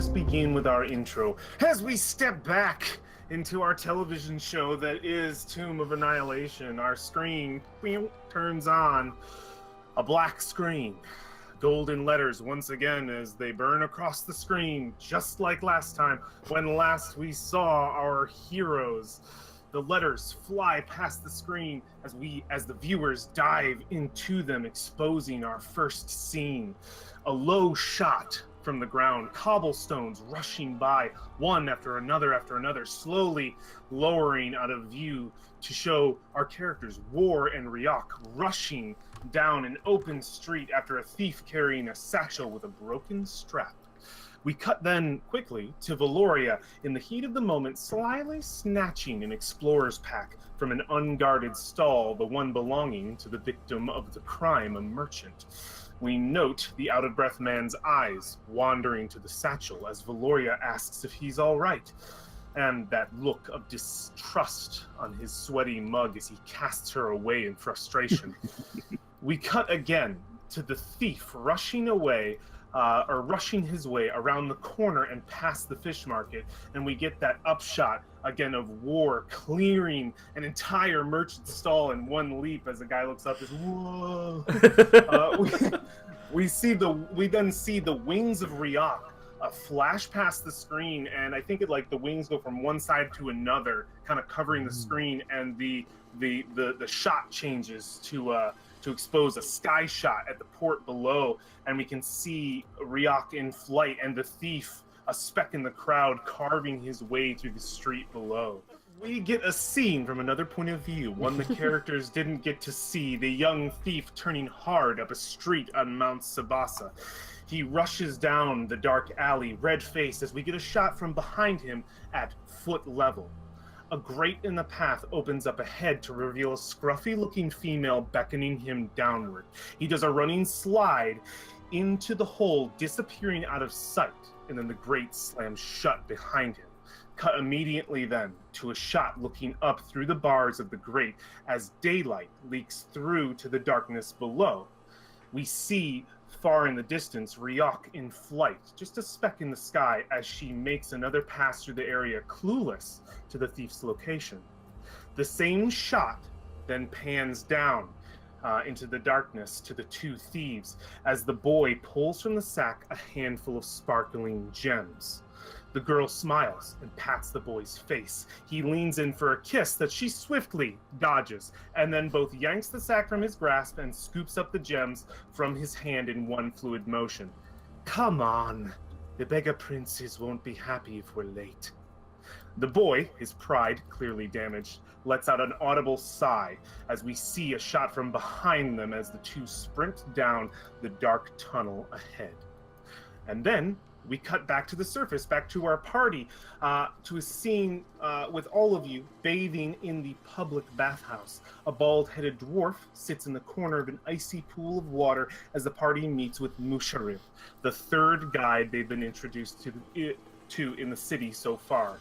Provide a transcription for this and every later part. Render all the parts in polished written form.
just begin with our intro. As we step back into our television show that is Tomb of Annihilation, our screen turns on. A black screen. Golden letters once again as they burn across the screen, just like last time when last we saw our heroes. The letters fly past the screen as the viewers dive into them, exposing our first scene. A low shot from the ground, cobblestones rushing by, one after another, slowly lowering out of view to show our characters, War and Ryok, rushing down an open street after a thief carrying a satchel with a broken strap. We cut then quickly to Valoria in the heat of the moment, slyly snatching an explorer's pack from an unguarded stall, the one belonging to the victim of the crime, a merchant. We note the out-of-breath man's eyes wandering to the satchel as Valoria asks if he's all right, and that look of distrust on his sweaty mug as he casts her away in frustration. We cut again to the thief rushing his way around the corner and past the fish market, and we get that upshot again of War clearing an entire merchant stall in one leap as the guy looks up as whoa. We then see the wings of Ryok flash past the screen, and I think the wings go from one side to another, kind of covering the screen, and the shot changes to expose a sky shot at the port below, and we can see Ryok in flight and the thief, a speck in the crowd, carving his way through the street below. We get a scene from another point of view, one the characters didn't get to see, the young thief turning hard up a street on Mount Sabasa. He rushes down the dark alley, red-faced, as we get a shot from behind him at foot level. A grate in the path opens up ahead to reveal a scruffy-looking female beckoning him downward. He does a running slide into the hole, disappearing out of sight, and then the grate slams shut behind him. Cut immediately then to a shot looking up through the bars of the grate as daylight leaks through to the darkness below. We see far in the distance Ryok in flight, just a speck in the sky as she makes another pass through the area, clueless to the thief's location. The same shot then pans down into the darkness to the two thieves as the boy pulls from the sack a handful of sparkling gems. The girl smiles and pats the boy's face. He leans in for a kiss that she swiftly dodges, and then both yanks the sack from his grasp and scoops up the gems from his hand in one fluid motion. Come on, the beggar princes won't be happy if we're late. The boy, his pride clearly damaged, lets out an audible sigh as we see a shot from behind them as the two sprint down the dark tunnel ahead. And then we cut back to the surface, back to our party, to a scene with all of you bathing in the public bathhouse. A bald-headed dwarf sits in the corner of an icy pool of water as the party meets with Musharif, the third guide they've been introduced to in the city so far.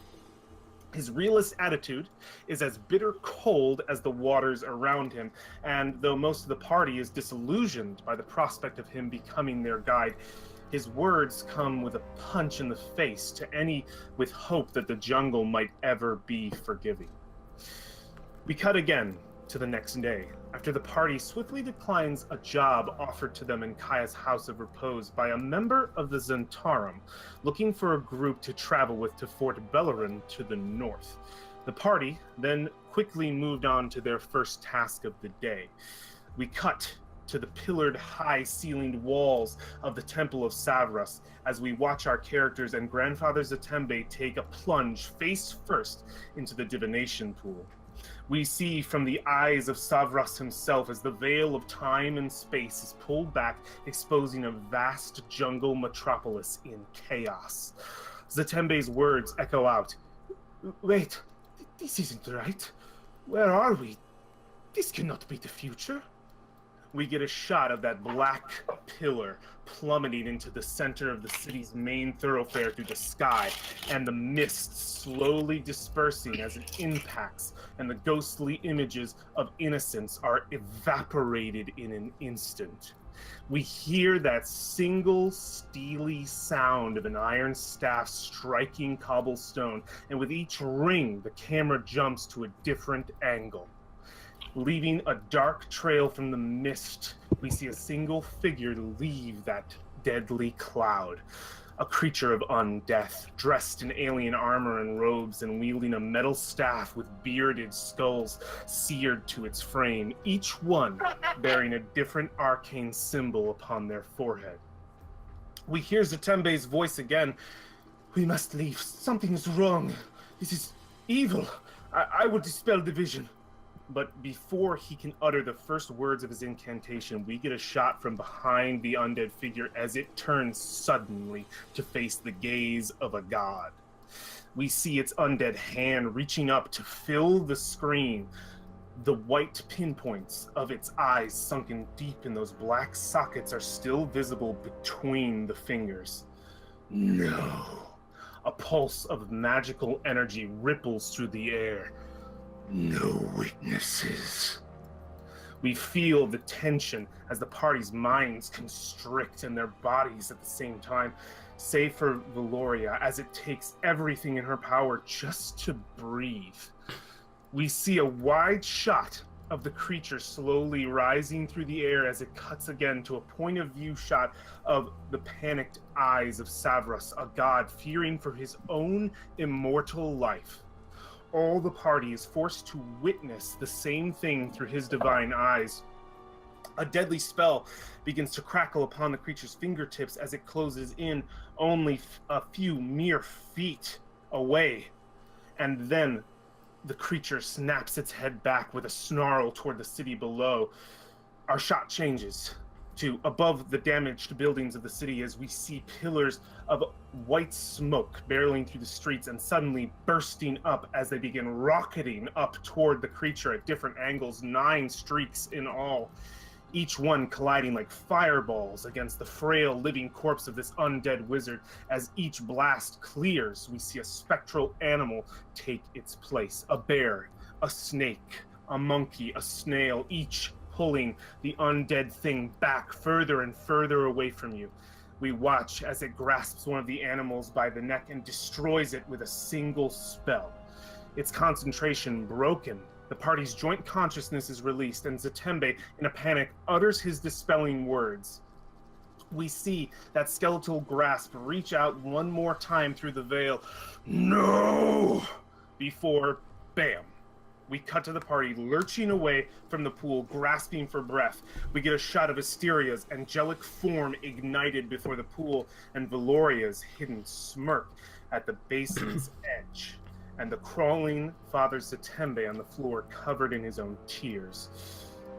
His realist attitude is as bitter cold as the waters around him, and though most of the party is disillusioned by the prospect of him becoming their guide, his words come with a punch in the face to any with hope that the jungle might ever be forgiving. We cut again to the next day, after the party swiftly declines a job offered to them in Kaya's House of Repose by a member of the Zentarum, looking for a group to travel with to Fort Bellerin to the north. The party then quickly moved on to their first task of the day. We cut to the pillared, high-ceilinged walls of the Temple of Savras as we watch our characters and Grandfather Zatembe take a plunge face first into the divination pool. We see from the eyes of Savras himself as the veil of time and space is pulled back, exposing a vast jungle metropolis in chaos. Zatembe's words echo out. Wait, this isn't right. Where are we? This cannot be the future. We get a shot of that black pillar plummeting into the center of the city's main thoroughfare through the sky, and the mist slowly dispersing as it impacts, and the ghostly images of innocence are evaporated in an instant. We hear that single steely sound of an iron staff striking cobblestone, and with each ring, the camera jumps to a different angle. Leaving a dark trail from the mist, we see a single figure leave that deadly cloud. A creature of undeath, dressed in alien armor and robes and wielding a metal staff with bearded skulls seared to its frame, each one bearing a different arcane symbol upon their forehead. We hear Zatembe's voice again. "We must leave. Something is wrong. This is evil. I will dispel the vision." But before he can utter the first words of his incantation, we get a shot from behind the undead figure as it turns suddenly to face the gaze of a god. We see its undead hand reaching up to fill the screen. The white pinpoints of its eyes sunken deep in those black sockets are still visible between the fingers. No. A pulse of magical energy ripples through the air. No witnesses. We feel the tension as the party's minds constrict and their bodies at the same time, save for Valoria as it takes everything in her power just to breathe. We see a wide shot of the creature slowly rising through the air as it cuts again to a point of view shot of the panicked eyes of Savras, a god fearing for his own immortal life. All the party is forced to witness the same thing through his divine eyes. A deadly spell begins to crackle upon the creature's fingertips as it closes in only a few mere feet away. And then the creature snaps its head back with a snarl toward the city below. Our shot changes to above the damaged buildings of the city as we see pillars of white smoke barreling through the streets and suddenly bursting up as they begin rocketing up toward the creature at different angles, 9 streaks in all, each one colliding like fireballs against the frail living corpse of this undead wizard. As each blast clears, we see a spectral animal take its place. A bear, a snake, a monkey, a snail, each pulling the undead thing back further and further away from you. We watch as it grasps one of the animals by the neck and destroys it with a single spell. Its concentration broken, the party's joint consciousness is released, and Zatembe, in a panic, utters his dispelling words. We see that skeletal grasp reach out one more time through the veil. No! Before, bam. We cut to the party lurching away from the pool, grasping for breath. We get a shot of Asteria's angelic form ignited before the pool and Valoria's hidden smirk at the basin's edge, and the crawling Father Zatembe on the floor covered in his own tears.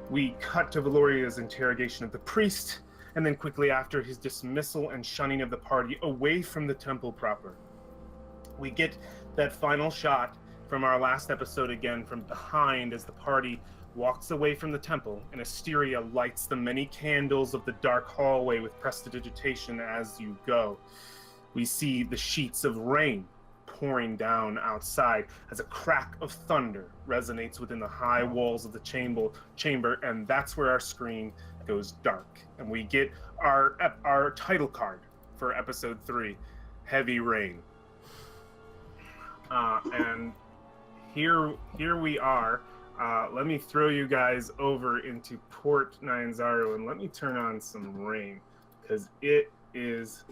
We cut to Valoria's interrogation of the priest, and then quickly after his dismissal and shunning of the party away from the temple proper. We get that final shot from our last episode again from behind as the party walks away from the temple, and Asteria lights the many candles of the dark hallway with prestidigitation as you go. We see the sheets of rain pouring down outside as a crack of thunder resonates within the high walls of the chamber, and that's where our screen goes dark. And we get our title card for episode 3, Heavy Rain. And here we are. Let me throw you guys over into Port Nyanzaru and let me turn on some rain, because it is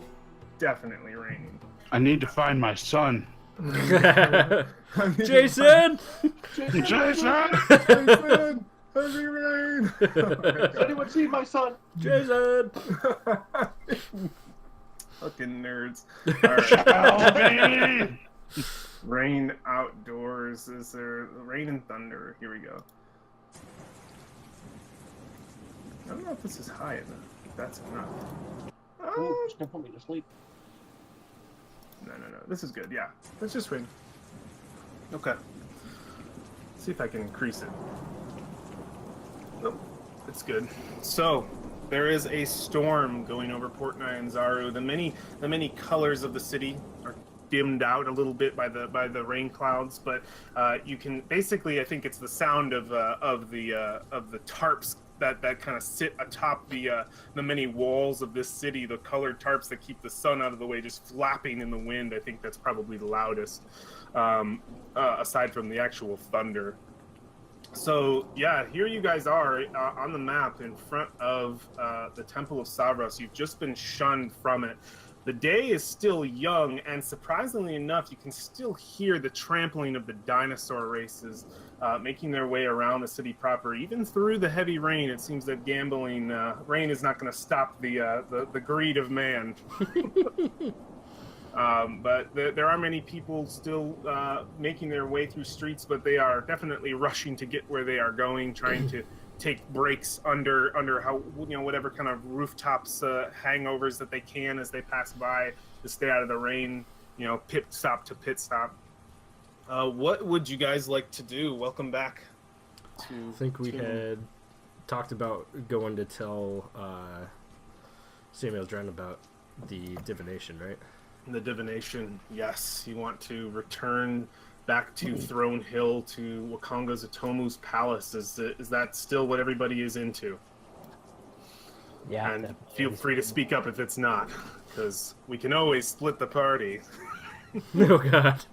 definitely raining. I need to find my son. Jason! Jason! Heavy rain! Anyone see my son? Jason! Fucking nerds. All right. Rain outdoors. Is there rain and thunder? Here we go. I don't know if this is high enough. If that's enough. Ooh, just gonna put me to sleep. No. This is good. Yeah. Let's just rain. Okay. See if I can increase it. Nope. It's good. So, there is a storm going over Port Nyanzaru. The many colors of the city are dimmed out a little bit by the rain clouds, but you can basically, I think it's the sound of the tarps that kind of sit atop the many walls of this city. The colored tarps that keep the sun out of the way, just flapping in the wind. I think that's probably the loudest, aside from the actual thunder. So yeah, here you guys are on the map in front of the Temple of Savros. You've just been shunned from it. The day is still young, and surprisingly enough, you can still hear the trampling of the dinosaur races making their way around the city proper. Even through the heavy rain, it seems that gambling rain is not going to stop the greed of man. But there are many people still making their way through streets, but they are definitely rushing to get where they are going, trying to take breaks under how, whatever kind of rooftops hangovers that they can as they pass by to stay out of the rain, pit stop to pit stop. What would you guys like to do? Welcome back to... I think we had talked about going to tell Samuel Dren about the divination, right? The divination, yes. You want to return back to Throne Hill, to Wakanga Zatomu's palace. Is that still what everybody is into? Yeah. And feel free to speak up if it's not, because we can always split the party. Oh, God.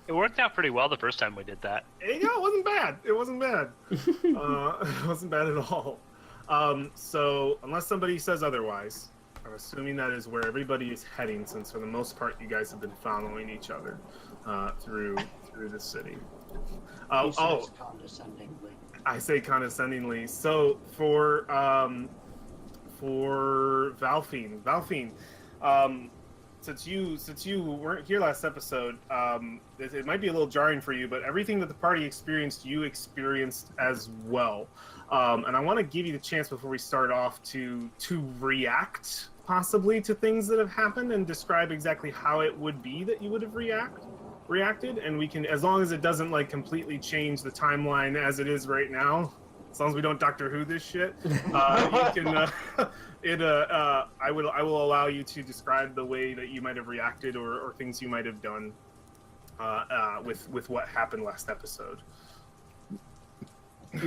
It worked out pretty well the first time we did that. It wasn't bad. It wasn't bad. It wasn't bad at all. So, unless somebody says otherwise, I'm assuming that is where everybody is heading, since for the most part you guys have been following each other through the city. Condescendingly. I say condescendingly. So for Valfine, since you weren't here last episode, it might be a little jarring for you, but everything that the party experienced, you experienced as well. And I want to give you the chance before we start off to react possibly to things that have happened and describe exactly how it would be that you would have reacted. And we can, as long as it doesn't like completely change the timeline as it is right now, as long as we don't Doctor Who this shit, you can. I will allow you to describe the way that you might have reacted or things you might have done with what happened last episode.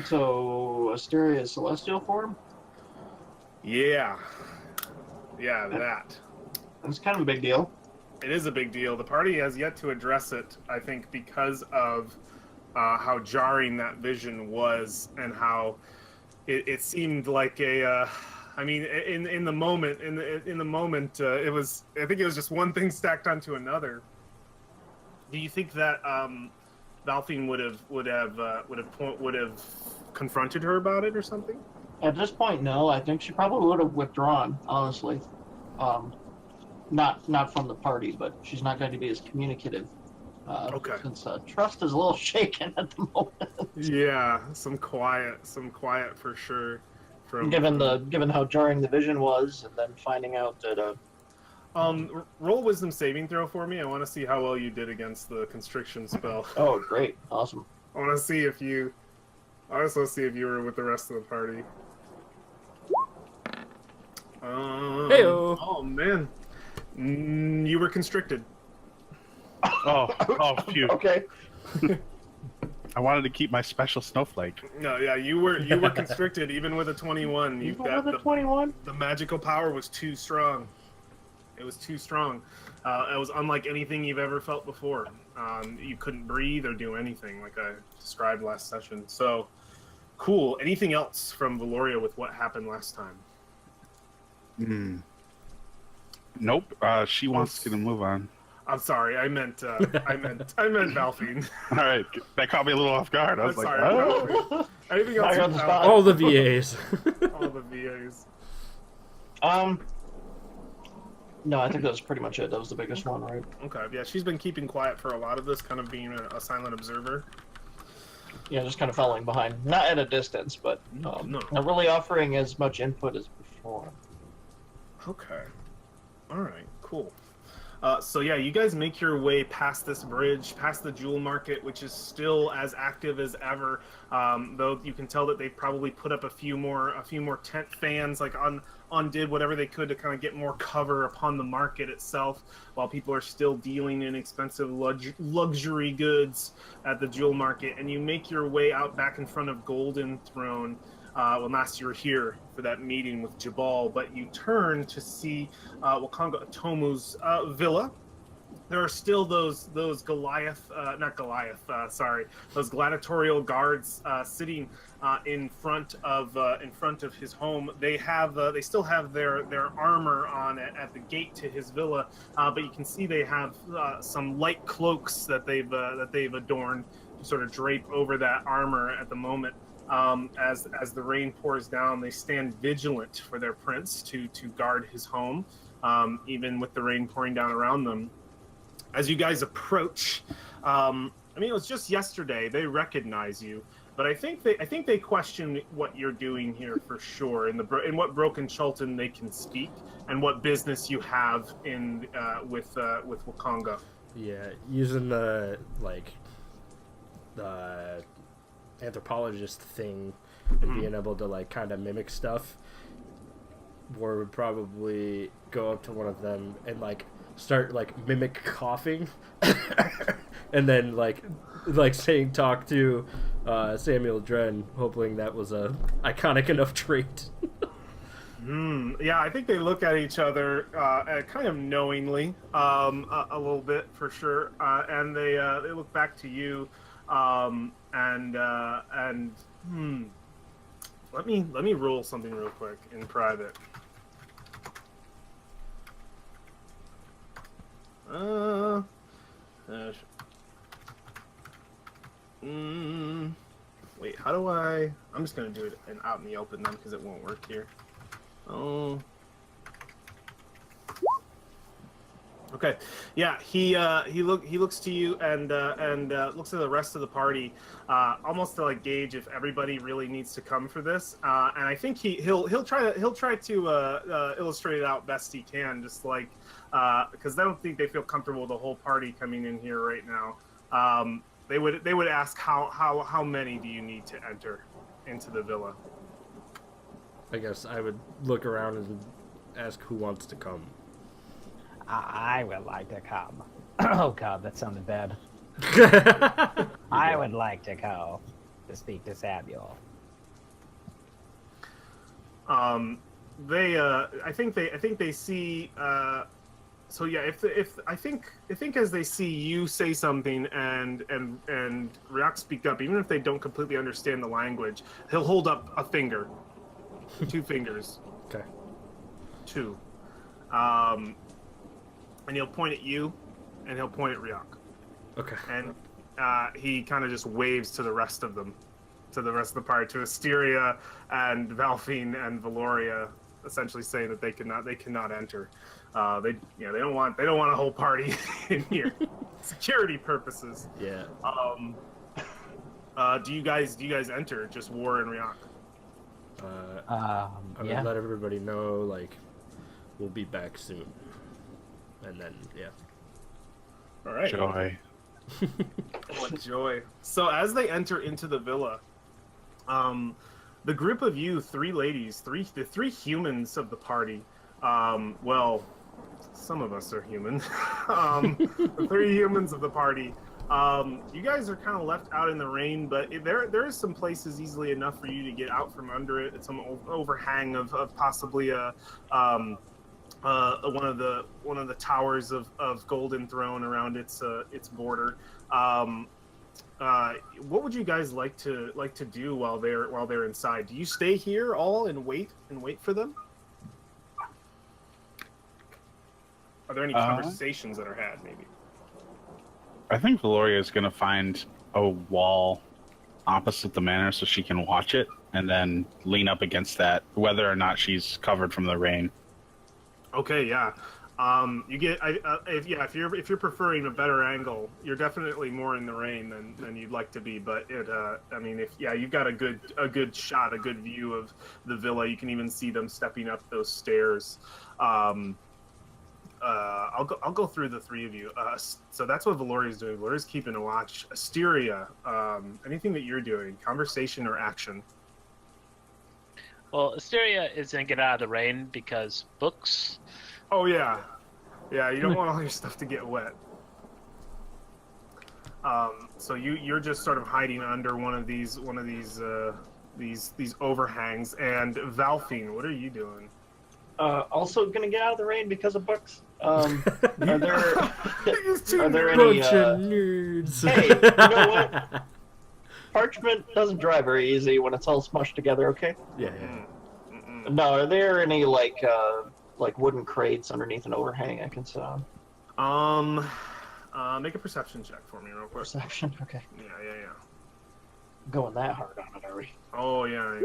So, Asteria's celestial form? Yeah, that. That's kind of a big deal. It is a big deal. The party has yet to address it, I think, because of how jarring that vision was and how it seemed like a. I mean, in the moment, it was. I think it was just one thing stacked onto another. Do you think that Valfine would have confronted her about it or something? At this point, no. I think she probably would have withdrawn, honestly. Not from the party, but she's not going to be as communicative. Okay. Since trust is a little shaken at the moment. Yeah, some quiet for sure. Given how jarring the vision was, and then finding out that roll a wisdom saving throw for me. I want to see how well you did against the constriction spell. Oh, great, awesome. I want to see if you. I also see if you were with the rest of the party. Heyo. Oh man, you were constricted. Oh, phew. Okay. I wanted to keep my special snowflake. No, yeah, you were constricted even with a 21. You've got the 21. The magical power was too strong. It was too strong. It was unlike anything you've ever felt before. You couldn't breathe or do anything, like I described last session. So, cool. Anything else from Valoria with what happened last time? Nope. She wants to move on. I'm sorry. I meant Valfine. All right. That caught me a little off guard. I was like, sorry, oh. Anything else? I understand. All the VAs. All the VAs. No, I think that was pretty much it. That was the biggest one, right? Okay. Yeah, she's been keeping quiet for a lot of this, kind of being a silent observer. Yeah, just kind of following behind. Not at a distance, but No. not really offering as much input as before. Okay. All right. Cool. So yeah, you guys make your way past this bridge, past the jewel market, which is still as active as ever. Though you can tell that they've probably put up a few more tent fans like on undid whatever they could to kind of get more cover upon the market itself, while people are still dealing in expensive luxury goods at the jewel market. And you make your way out back in front of Golden Throne. Well, last you were here for that meeting with Jabal, but you turn to see Wakanga Atomu's villa. There are still those those gladiatorial guards sitting in front of his home. They still have their armor on at the gate to his villa, but you can see they have some light cloaks that they've adorned to sort of drape over that armor at the moment. As the rain pours down, they stand vigilant for their prince to guard his home, even with the rain pouring down around them. As you guys approach, I mean, it was just yesterday. They recognize you, but I think they question what you're doing here for sure. In what broken Chultan they can speak, and what business you have in with Wakanga. Yeah, using the anthropologist thing and being able to kind of mimic stuff. War would probably go up to one of them and start mimic coughing and then saying talk to Samuel Dren, hoping that was a iconic enough trait. Yeah, I think they look at each other kind of knowingly, a little bit for sure, and they look back to you, and let me roll something real quick in private. Wait, how do I'm just gonna do it out in the open then, because it won't work here. Oh. Okay. Yeah, he looks to you and looks at the rest of the party, almost to gauge if everybody really needs to come for this. And I think he'll try to illustrate it out best he can, just because I don't think they feel comfortable with the whole party coming in here right now. They would ask how many do you need to enter into the villa? I guess I would look around and ask who wants to come. I would like to come. Oh god, that sounded bad. I would like to go to speak to Samuel. I think they see. So yeah, if I think as they see you say something and Ryak speak up, even if they don't completely understand the language, he'll hold up a finger, 2 fingers. Okay. 2. And he'll point at you, and he'll point at Ryak. Okay. And he kind of just waves to the rest of them, to the rest of the party, to Asteria and Valfine and Valoria, essentially saying that they cannot enter. They don't want a whole party in here, security purposes. Yeah. Do you guys enter just War and Ryak? I would let everybody know we'll be back soon. And then, yeah. All right. Joy. What joy. So as they enter into the villa, the group of you, 3 ladies, the 3 humans of the party, well, some of us are human, the 3 humans of the party, you guys are kind of left out in the rain, but there is some places easily enough for you to get out from under it. It's some overhang of possibly one of the towers of Golden Throne around its border. What would you guys like to do while they're inside? Do you stay here all and wait for them? Are there any conversations that are had, maybe? I think Valoria is going to find a wall opposite the manor so she can watch it, and then lean up against that, whether or not she's covered from the rain. Okay, yeah. You get if you're preferring a better angle, you're definitely more in the rain than you'd like to be. But you've got a good shot, a good view of the villa. You can even see them stepping up those stairs. I'll go through the 3 of you. So that's what Valoria's doing. Valoria's keeping a watch. Asteria, anything that you're doing, conversation or action? Well, Asteria is gonna get out of the rain because books. Oh yeah, yeah. You don't want all your stuff to get wet. So you're just sort of hiding under one of these overhangs. And Valfine, what are you doing? Also gonna get out of the rain because of books. Are there any? Bunch of nerds. Hey, you know what? Parchment doesn't dry very easy when it's all smushed together. Okay. Yeah. No, are there any like wooden crates underneath an overhang I can sit on? Make a perception check for me, real quick. Perception. Okay. Yeah. Going that hard on it, are we? Oh yeah.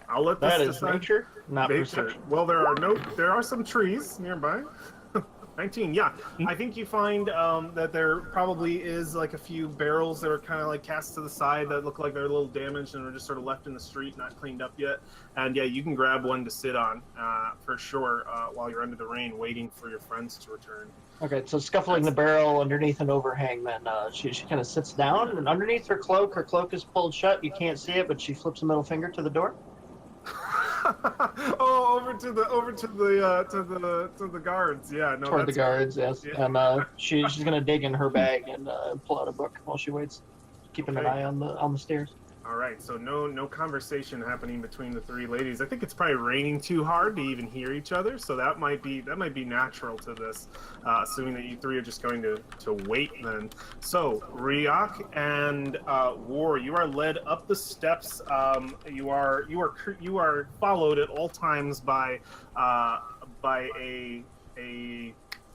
I'll let this That is decide. nature, not Nature. perception. Well, there are some trees nearby. 19. Yeah, I think you find that there probably is like a few barrels that are kind of like cast to the side that look like they're a little damaged and are just sort of left in the street, not cleaned up yet. And yeah, you can grab one to sit on for sure while you're under the rain, waiting for your friends to return. Okay, so scuffling the barrel underneath an overhang, then she kind of sits down, and underneath her cloak is pulled shut. You can't see it, but she flips a middle finger to the door. Oh, over to the guards. Yeah, no. Toward the guards, yes. Yeah. And she's gonna dig in her bag and pull out a book while she waits, keeping an Okay. eye on the stairs. All right, so no conversation happening between the three ladies. I think it's probably raining too hard to even hear each other, so that might be natural to this, assuming that you three are just going to wait then. So Riak and War, you are led up the steps. You are followed at all times by a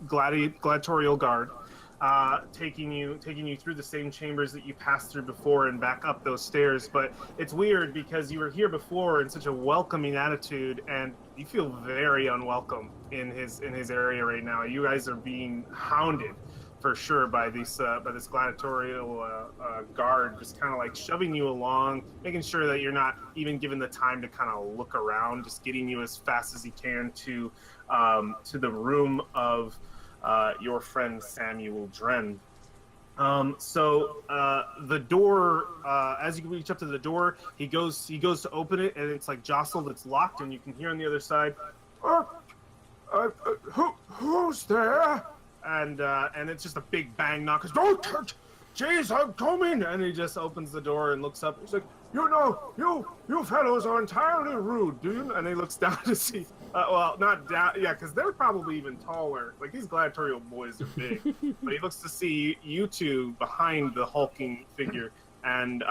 gladiatorial guard. Taking you through the same chambers that you passed through before and back up those stairs. But it's weird because you were here before in such a welcoming attitude, and you feel very unwelcome in his area right now. You guys are being hounded for sure by this gladiatorial guard, just kind of like shoving you along, making sure that you're not even given the time to kind of look around, just getting you as fast as he can to the room of your friend Samuel Dren. The door, as you reach up to the door, he goes to open it, and it's like jostled, it's locked, and you can hear on the other side, who's there? And it's just a big bang knock. Oh, jeez, I'm coming! And he just opens the door and looks up. He's like, you fellows are entirely rude, do you? And he looks down to see. Well, not down, yeah, because they're probably even taller. Like, these gladiatorial boys are big. But he looks to see you two behind the hulking figure, and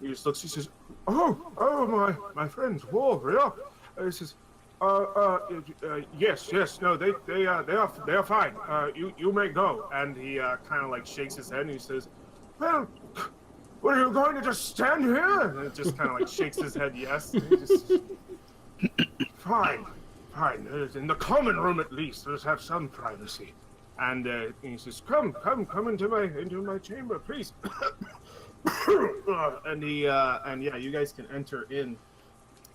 he just looks. He says, "Oh, my friends, Warrior." He says, yes, no, they are fine. You may go." And he kind of like shakes his head and he says, "Well, what are you going to just stand here?" And it just kind of like shakes his head, yes. And he just, Fine. In the common room at least, let's have some privacy. And he says, "Come into my chamber, please." And yeah, you guys can enter in.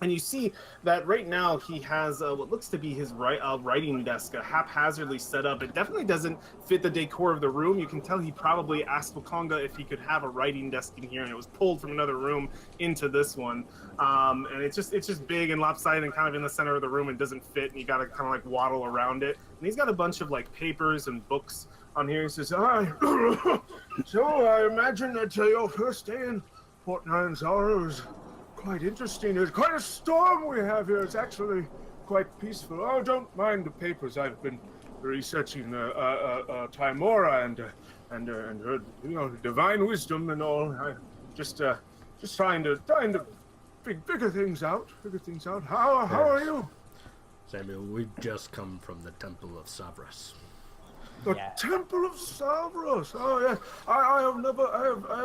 And you see that right now he has what looks to be his writing desk haphazardly set up. It definitely doesn't fit the decor of the room. You can tell he probably asked Wakonga if he could have a writing desk in here, and it was pulled from another room into this one. And it's just big and lopsided and kind of in the center of the room and doesn't fit, and you got to kind of like waddle around it. And he's got a bunch of like papers and books on here. He says, so I imagine that your first day in Port Nine Sorrows quite interesting. It's quite a storm we have here. It's actually quite peaceful. Oh, don't mind the papers. I've been researching Timora and her, divine wisdom and all. I just trying to figure things out. How are you? Samuel, we've just come from the Temple of Savras. The Temple of Savros. Oh yes, I have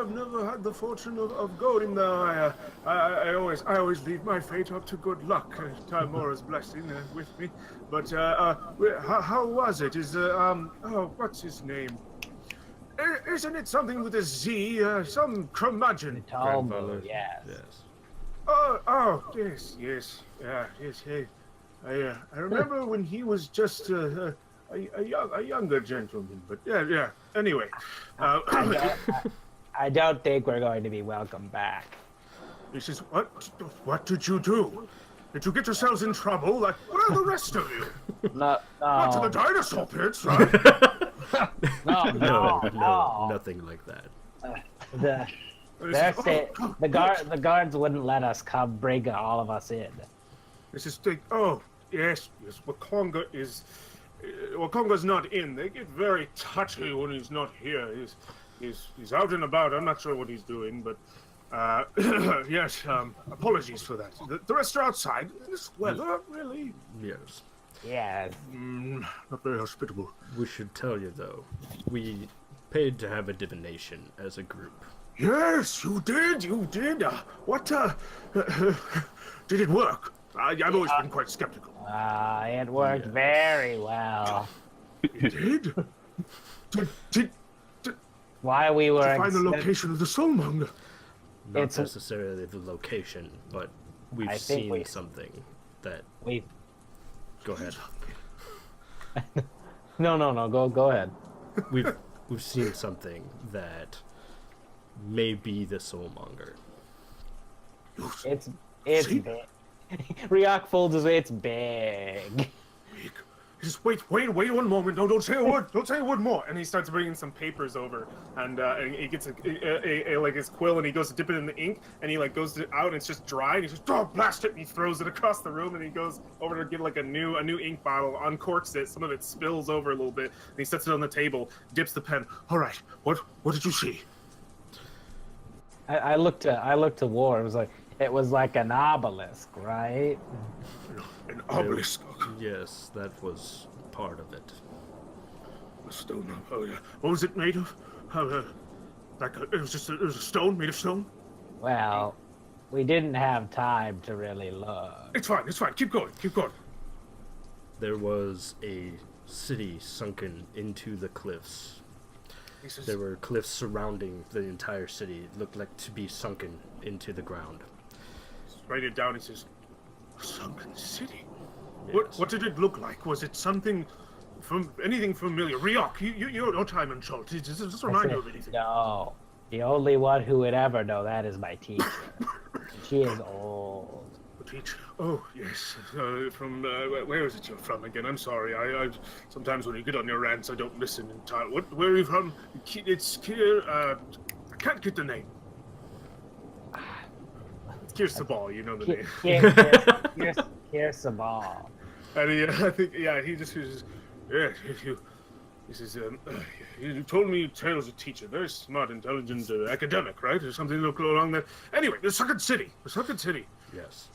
never had the fortune of going there. I always leave my fate up to good luck. Timora's blessing with me. But how was it? What's his name? Isn't it something with a Z? Some curmudgeon. Talmud, yes. Oh, yes. Yeah, yes. Hey, I remember when he was just a younger gentleman, but yeah. Anyway, I don't think we're going to be welcome back. he says, "What did you do?" Did you get yourselves in trouble? Like, what are the rest of you? No, Not to the no, dinosaur pits, right? No, nothing like that. The the guards wouldn't let us come bring all of us in. This is oh, yes. Wakonga's not in. They get very touchy when he's not here. He's out and about. I'm not sure what he's doing, but yes. Apologies for that. The rest are outside. This weather, really, Yes. Yes. not very hospitable. We should tell you, though, we paid to have a divination as a group. Yes, you did. You did. What? Did it work? I've always been quite skeptical. It worked very well. It did. Did Why we were find the location of the soulmonger? Not It's- necessarily the location, but we've I think seen we- something that... we Go ahead. no go ahead. We've seen something that may be the soulmonger. It's See? big. Ryok folds his way. It's big. Just wait one moment. No, don't say a word. Don't say a word more. And he starts bringing some papers over, and he gets a like his quill, and he goes to dip it in the ink, and he like goes out, and it's just dry, and he just blast it, and he throws it across the room, and he goes over to get like a new ink bottle, uncorks it, some of it spills over a little bit, and he sets it on the table, dips the pen. All right, what did you see? I looked to War. It was like an obelisk, right? An obelisk. Yes, that was part of it. A stone. Oh yeah. What was it made of? It was a stone made of stone. Well, we didn't have time to really look. It's fine. Keep going. There was a city sunken into the cliffs. He says, There were cliffs surrounding the entire city. It looked like to be sunken into the ground. write it down. He says, a sunken city. Yes. What did it look like? Was it something from anything familiar? Ryok, you're no time in Chult. Does this remind you of anything? No. The only one who would ever know that is my teacher. She is old. Teach. Oh yes. From where is it you're from again? I'm sorry. I sometimes when you get on your rants, I don't listen entirely. Where are you from? It's Kier. I can't get the name. It's Kier Sabal. You know the name. Here's Sabal. And I think he just says, he says, you told me Tails a teacher, very smart, intelligent academic, right? Or something along that. Anyway, the Sunken City. Yes.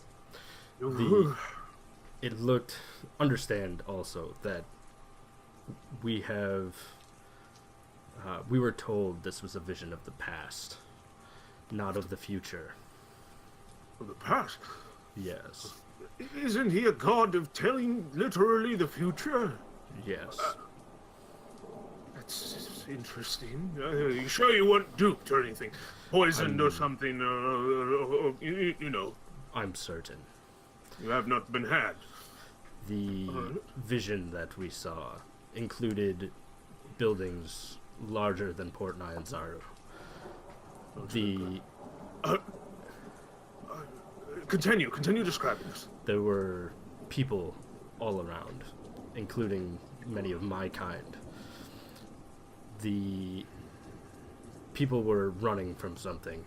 Ooh. It looked... Understand also that we have... we were told this was a vision of the past, not of the future. Of the past. Yes. Isn't he a god of telling literally the future? Yes. That's interesting. You sure you weren't duped or anything? Poisoned or something? You know, I'm certain. you have not been had. The vision that we saw included buildings larger than Port Nyanzaru. Continue describing this. There were people all around, including many of my kind. The people were running from something,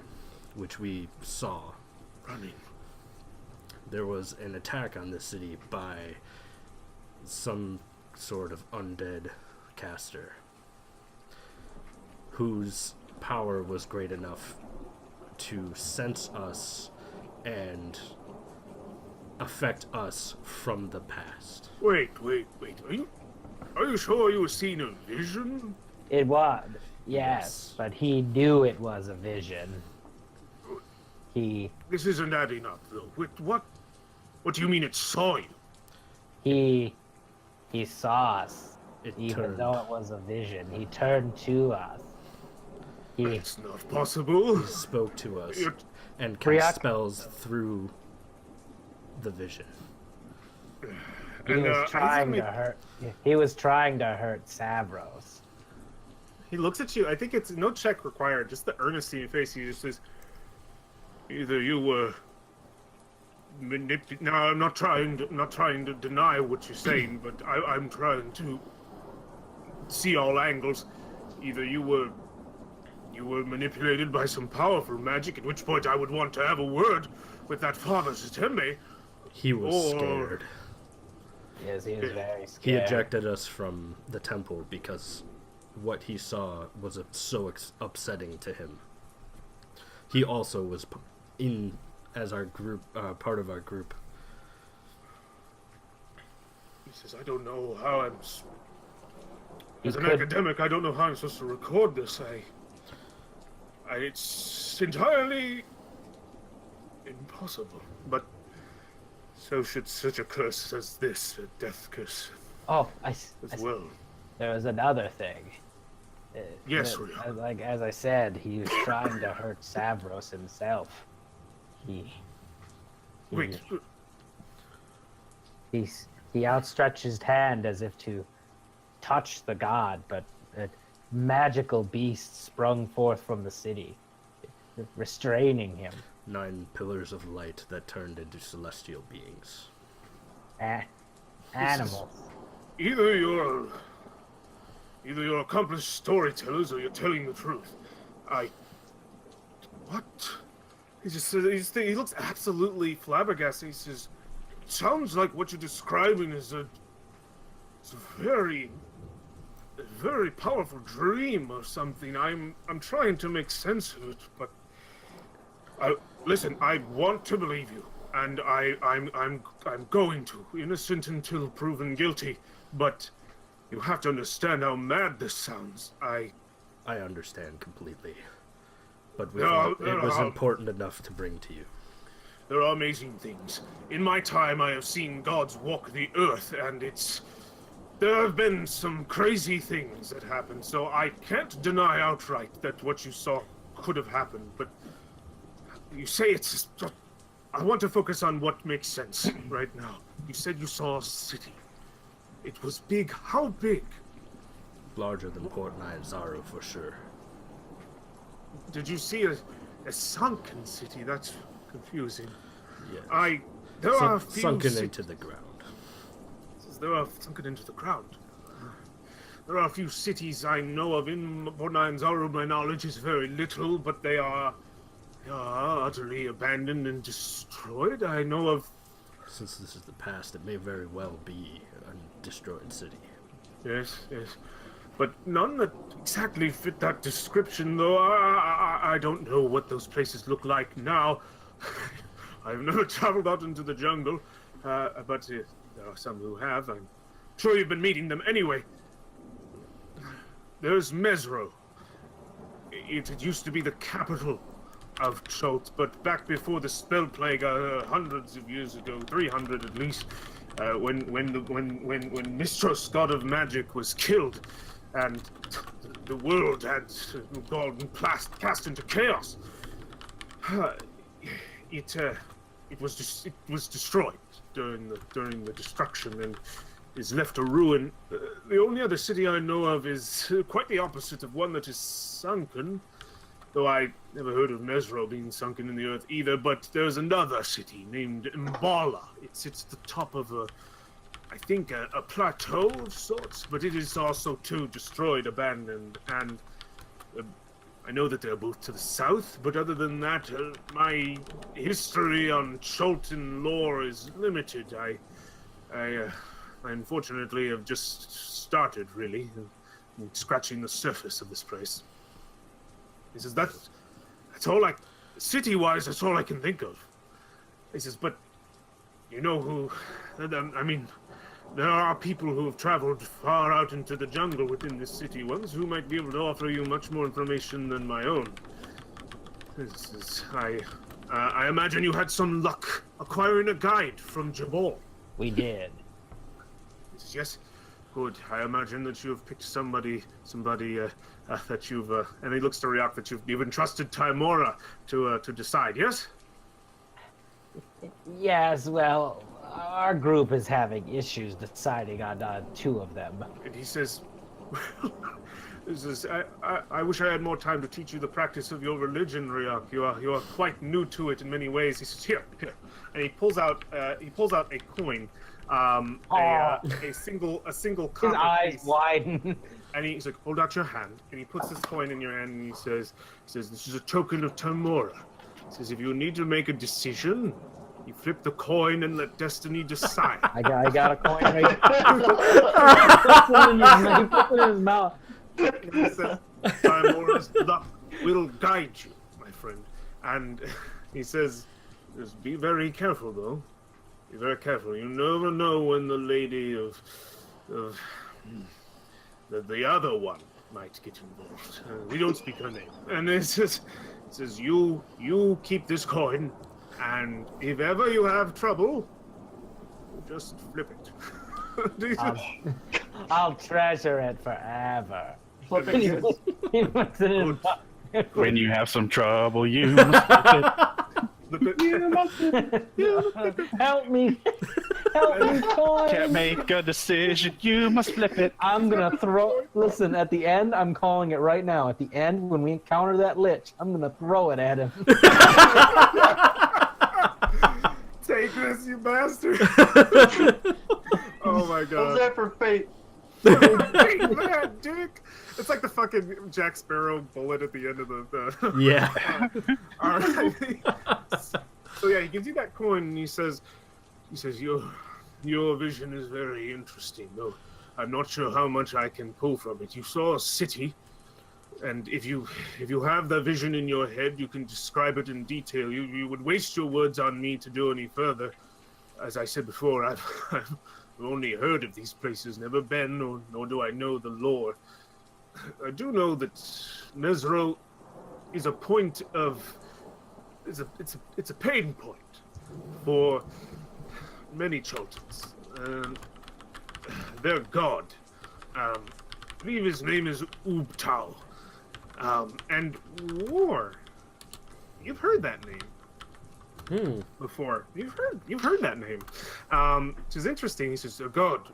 which we saw. Running. There was an attack on this city by some sort of undead caster whose power was great enough to sense us and affect us from the past. Wait. Are you sure you were seeing a vision? It was. Yes, Yes. but he knew it was a vision. This isn't adding up, though. What do you mean it saw you? He saw us. It Even turned. though it was a vision, he turned to us. It's not possible. Spoke to us You're- and Priyak- cast spells through the vision. He was trying to hurt. He was trying to hurt Savros. He looks at you. I think it's no check required. Just the earnesty in your face. He just says, either you were Now, I'm not trying to deny what you're saying, but I'm trying to see all angles. Either you were manipulated by some powerful magic, at which point I would want to have a word with that Father Zatembe. He was scared. Yes, he was very He scared. ejected us from the temple because what he saw was so upsetting to him. He also was in as our group, part of our group. He says, I don't know how I'm... As an academic, I don't know how I'm supposed to record this. It's entirely impossible. But so should such a curse as this, a death curse, Oh, as well. there was another thing. Yes, like as I said, he was trying to hurt Savros himself. Wait, He outstretched his hand as if to touch the god, but a magical beast sprung forth from the city, restraining him. 9 pillars of light that turned into celestial beings. Animals. either you're accomplished storytellers or you're telling the truth. What? He just says, he looks absolutely flabbergasted. He says, it sounds like what you're describing is it's a very powerful dream or something. I'm trying to make sense of it, but listen, I want to believe you, and I'm going to, innocent until proven guilty, but you have to understand how mad this sounds. I understand completely. But it was important enough to bring to you. There are amazing things. In my time, I have seen gods walk the earth, and there have been some crazy things that happened, so I can't deny outright that what you saw could have happened, but you say it's... I want to focus on what makes sense right now. You said you saw a city. It was big. How big? Larger than Port Nyanzaru for sure. Did you see a sunken city? That's confusing. Yes. There are a few sunken into the ground. There are sunken into the ground. There are a few cities I know of in Port Nyanzaru. My knowledge is very little, but they are utterly abandoned and destroyed. I know of... Since this is the past, it may very well be a destroyed city. Yes. But none that exactly fit that description, though. I don't know what those places look like now. I've never traveled out into the jungle, but there are some who have. I'm sure you've been meeting them anyway. There's Mesro. It used to be the capital of Chult, but back before the spell plague, hundreds of years ago, 300 at least, when Mistros, god of magic, was killed, and the world had gone cast into chaos. It was destroyed during the destruction and is left a ruin. The only other city I know of is quite the opposite of one that is sunken, though I never heard of Mesro being sunken in the earth either. But there's another city named Mbala. It sits at the top of I think a plateau of sorts, but it is also too destroyed, abandoned, and I know that they're both to the south, but other than that, my history on Chultan lore is limited. I unfortunately have just started, really, scratching the surface of this place. He says, that's all city-wise, that's all I can think of. He says, but you know who, I mean, there are people who have traveled far out into the jungle within this city, ones who might be able to offer you much more information than my own. I imagine you had some luck acquiring a guide from Jabal. We did. Yes, good. I imagine that you have picked somebody that you've, and he looks to Ryok, that you've entrusted Timora to decide, yes? Yes, well, our group is having issues deciding on 2 of them. And he says, I wish I had more time to teach you the practice of your religion, Ryak. You are quite new to it in many ways. He says, here, and he pulls out a coin, a single copper His eyes piece. widen. And he's like, hold out your hand, and he puts this coin in your hand, and he says, this is a token of Tamora. He says, if you need to make a decision, you flip the coin and let destiny decide. I got a coin right He puts it in his mouth. And he says, Tamora's luck will guide you, my friend. And he says, just be very careful, though. Be very careful. You never know when the lady of the other one might get involved. We don't speak her name. And it says, you keep this coin, and if ever you have trouble, just flip it. I'll treasure it forever. Flip it. He puts it in. When you have some trouble, you must flip it. Help me. Help me, coin. Can't make a decision, you must flip it. I'm gonna throw. Listen, at the end, I'm calling it right now. At the end, when we encounter that lich, I'm gonna throw it at him. Take this, you bastard! Oh my god. How's that for fate? Hey, man, dick! It's like the fucking Jack Sparrow bullet at the end of the Yeah. All right. So yeah, he gives you that coin and he says, your vision is very interesting, though I'm not sure how much I can pull from it. You saw a city, and if you have that vision in your head, you can describe it in detail. You would waste your words on me to do any further. As I said before, I've only heard of these places, never been, nor do I know the lore. I do know that Mesro is a point of it's a pain point for many Chultans. Their god, I believe his name is Ubtao, and war. You've heard that name before. You've heard that name, which is interesting. He says, "A god,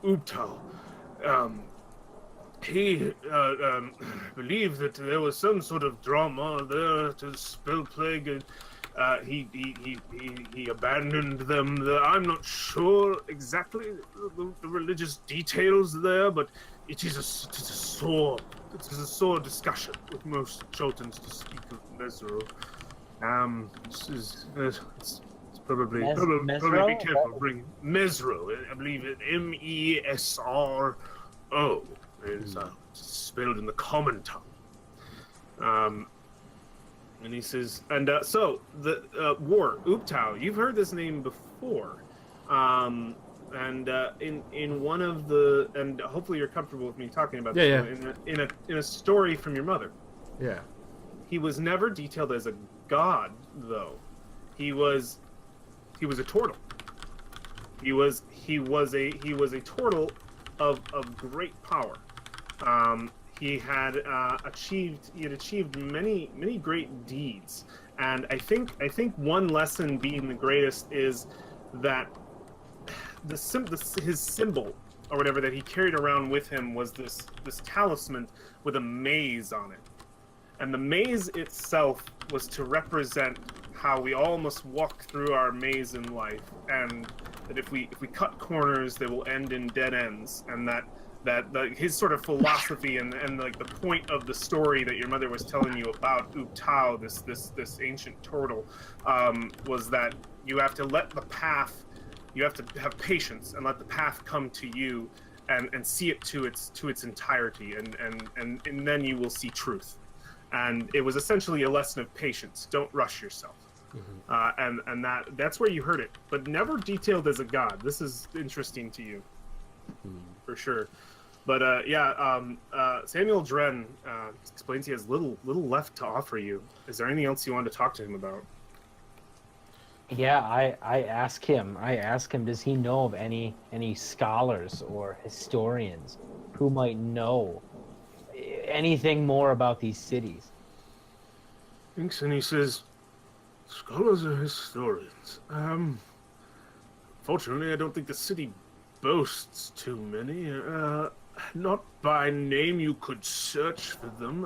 Ubtao." He believed that there was some sort of drama there to spell plague, and he abandoned them. I'm not sure exactly the religious details there, but it is a sore discussion with most Chultans to speak of Mesro. It's probably be careful. Bring Mesro. I believe it Mesro. Is spelled in the common tongue. And he says, so the war, Ubtao, you've heard this name before. In one of the, and hopefully you're comfortable with me talking about this. Yeah. In a story from your mother. Yeah. He was never detailed as a god, though. He was a turtle. He was a turtle of great power. He had achieved many great deeds, and I think one lesson being the greatest is that his symbol or whatever that he carried around with him was this talisman with a maze on it, and the maze itself was to represent how we all must walk through our maze in life, and that if we cut corners, they will end in dead ends, and that his sort of philosophy and like the point of the story that your mother was telling you about Ubtao, this ancient turtle, was that you have to let the path, you have to have patience and let the path come to you, and see it to its entirety, and then you will see truth. And it was essentially a lesson of patience. Don't rush yourself. Mm-hmm. And that's where you heard it, but never detailed as a god. This is interesting to you, for sure. But Samuel Dren explains he has little left to offer you. Is there anything else you want to talk to him about? Yeah, I ask him. Does he know of any scholars or historians who might know anything more about these cities? Thinks, and he says, scholars or historians. Fortunately, I don't think the city boasts too many. Not by name. You could search for them.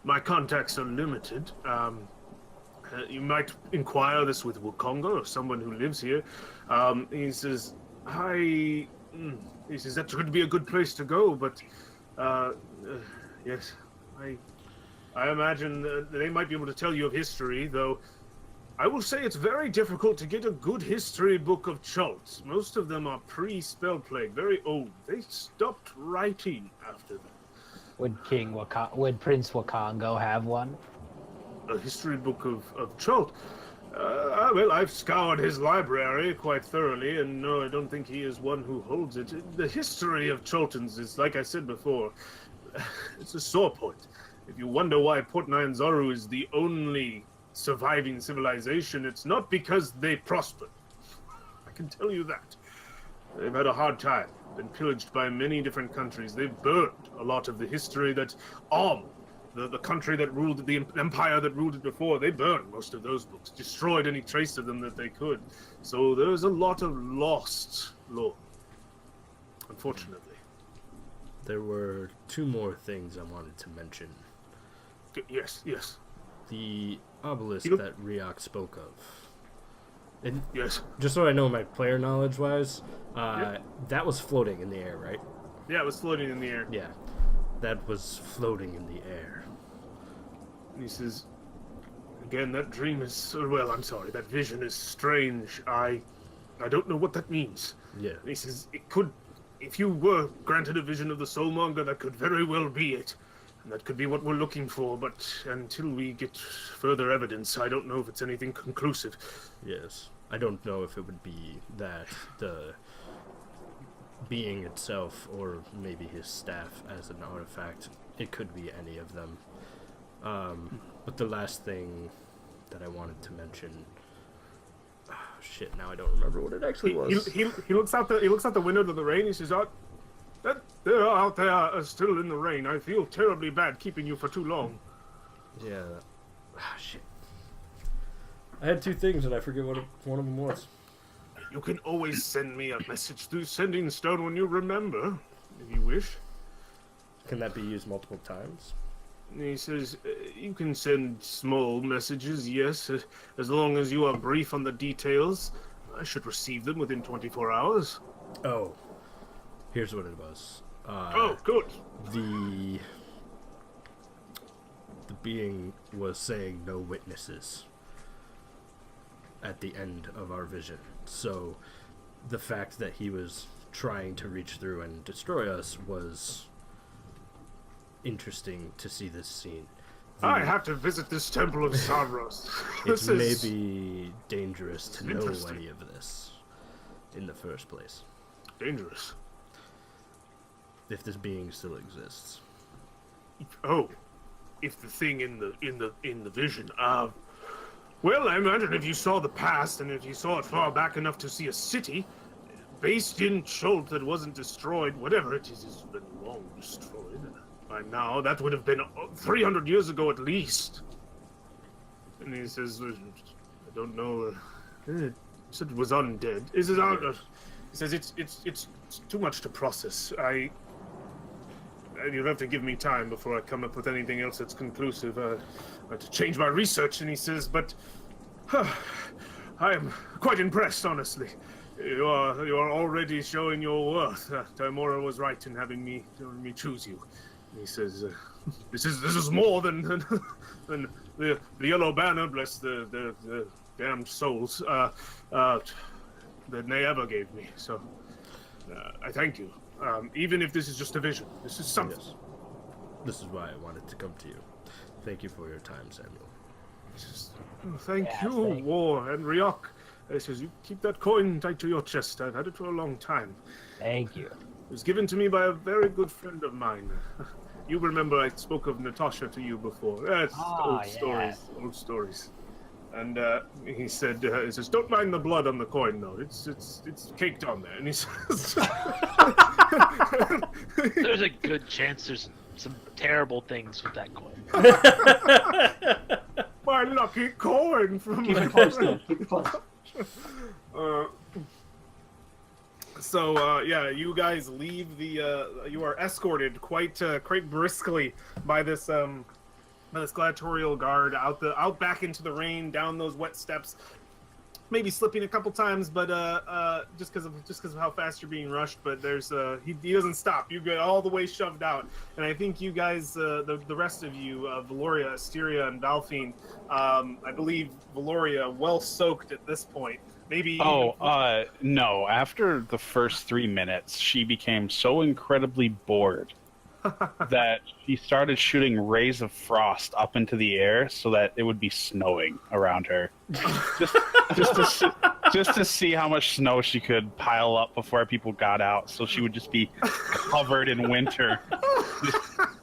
My contacts are limited. You might inquire this with Wukonga or someone who lives here. He says, he says that could be a good place to go, but yes, I imagine that they might be able to tell you of history, though I will say it's very difficult to get a good history book of Chult. Most of them are pre-spell plague, very old. They stopped writing after that. Would Prince Wakongo have one? A history book of Chult? Well, I've scoured his library quite thoroughly, and no, I don't think he is one who holds it. The history of Chultans is, like I said before, it's a sore point. If you wonder why Port Nyanzaru is the only surviving civilization, it's not because they prospered. I can tell you that. They've had a hard time, been pillaged by many different countries. They've burned a lot of the history that the country that ruled the empire that ruled it before, they burned most of those books, destroyed any trace of them that they could. So there's a lot of lost lore, unfortunately. There were two more things I wanted to mention. Yes. The obelisk that Riok spoke of. And Yes. just so I know my player knowledge wise, that was floating in the air, right? Yeah, it was floating in the air. Yeah. That was floating in the air. And he says, again, that dream is, I'm sorry, that vision is strange. I don't know what that means. Yeah. And he says, it could, if you were granted a vision of the Soulmonger, that could very well be it. And that could be what we're looking for, but until we get further evidence, I don't know if it's anything conclusive. Yes. I don't know if it would be that the being itself, or maybe his staff as an artifact. It could be any of them. But the last thing that I wanted to mention, shit, now I don't remember what it actually was. He looks out the window to the rain. He says, they're out there still in the rain. I feel terribly bad keeping you for too long. Yeah. Shit. I had two things and I forget what one of them was. You can always send me a message through Sending Stone when you remember, if you wish. Can that be used multiple times? He says, you can send small messages, yes, as long as you are brief on the details. I should receive them within 24 hours. Oh. Here's what it was. Good. The being was saying no witnesses at the end of our vision. So the fact that he was trying to reach through and destroy us was interesting to see this scene. I have to visit this Temple of Savros. It may be dangerous to know any of this in the first place. Dangerous. If this being still exists. Oh, if the thing in the vision. Well, I imagine if you saw the past, and if you saw it far back enough to see a city based in Chult that wasn't destroyed, whatever it is, has been long destroyed by now. That would have been 300 years ago at least. And he says, I don't know. He said it was undead. He says it's too much to process. You'll have to give me time before I come up with anything else that's conclusive. I have to change my research. And he says, but I am quite impressed, honestly. You are already showing your worth. Timora was right in having me choose you. And he says, this is more than the yellow banner. Bless the damned souls that they ever gave me. So I thank you. Even if this is just a vision, this is something. Yes. This is why I wanted to come to you. Thank you for your time, Samuel. Thank you, War and Riok. It says, you keep that coin tight to your chest. I've had it for a long time. Thank you. It was given to me by a very good friend of mine. You remember I spoke of Natasha to you before. It's old stories. And he said, don't mind the blood on the coin, though. It's caked on there. And he says... There's a good chance there's some terrible things with that coin. My lucky coin from... Keep it close, though. Keep it close. So yeah, you guys leave the. You are escorted quite briskly by this gladiatorial guard out back into the rain, down those wet steps. Maybe slipping a couple times, but just because of how fast you're being rushed. But there's he doesn't stop. You get all the way shoved out, and I think you guys, the rest of you, Valoria, Asteria, and Valfine, I believe Valoria, well soaked at this point. Maybe. Oh, no. After the first 3 minutes, she became so incredibly bored that she started shooting rays of frost up into the air so that it would be snowing around her. just to see how much snow she could pile up before people got out, so she would just be covered in winter,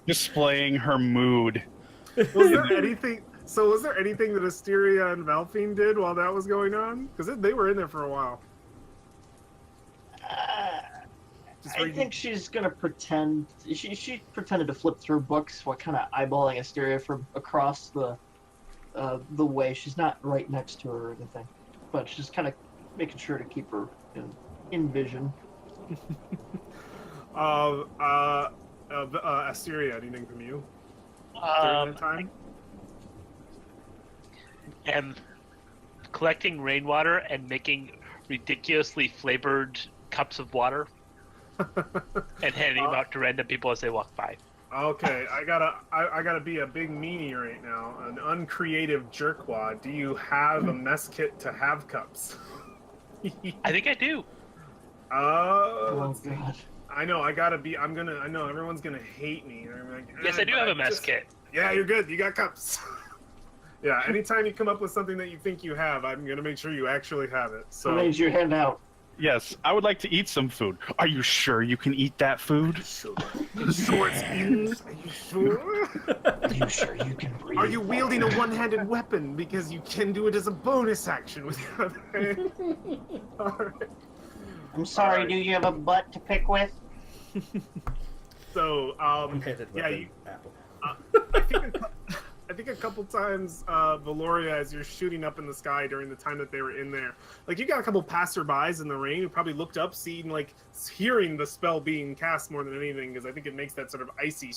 displaying her mood. Was there anything? So was there anything that Asteria and Valfine did while that was going on? Because they were in there for a while. I think she's gonna pretend. She pretended to flip through books while kind of eyeballing Asteria from across the way. She's not right next to her or anything, but she's kind of making sure to keep her in vision. Asteria, anything from you during that time? And collecting rainwater and making ridiculously flavored cups of water and handing them out to random people as they walk by. Okay, I gotta be a big meanie right now, an uncreative jerkwad. Do you have a mess kit to have cups? I think I do. Oh God! I know. I know everyone's gonna hate me. Like, Yes, I do have a mess kit. Yeah, you're good. You got cups. Yeah. Anytime you come up with something that you think you have, I'm gonna make sure you actually have it. So raise your hand out. Yes, I would like to eat some food. Are you sure you can eat that food? Are you sure? Are you sure you can breathe? Are you wielding a one-handed weapon? Because you can do it as a bonus action with your other hand. All right. I'm sorry. Alright. Do you have a butt to pick with? So, One-handed yeah, weapon, apple. I think a couple times, Valoria, as you're shooting up in the sky during the time that they were in there, like you got a couple passerbys in the rain who probably looked up, seeing, like, hearing the spell being cast more than anything, because I think it makes that sort of icy,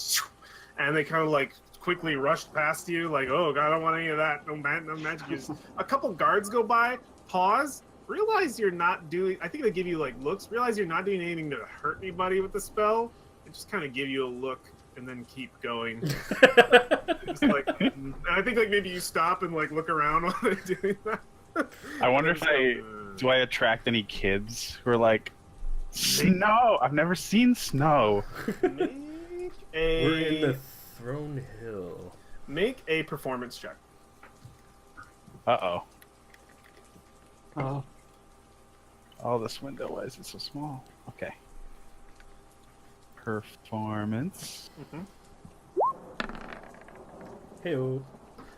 and they kind of like quickly rushed past you, like, oh God, I don't want any of that, no magic use. A couple guards go by, pause, realize you're not doing. I think they give you like looks. Realize you're not doing anything to hurt anybody with the spell. They just kind of give you a look and then keep going. Just like, and I think like maybe you stop and like look around while they're doing that. I wonder if do I attract any kids who are like, snow? I've never seen snow. We're in the Throne Hill. Make a performance check. Uh-oh. Oh. Oh, this window, why is it so small? Okay. Performance. Hey-o.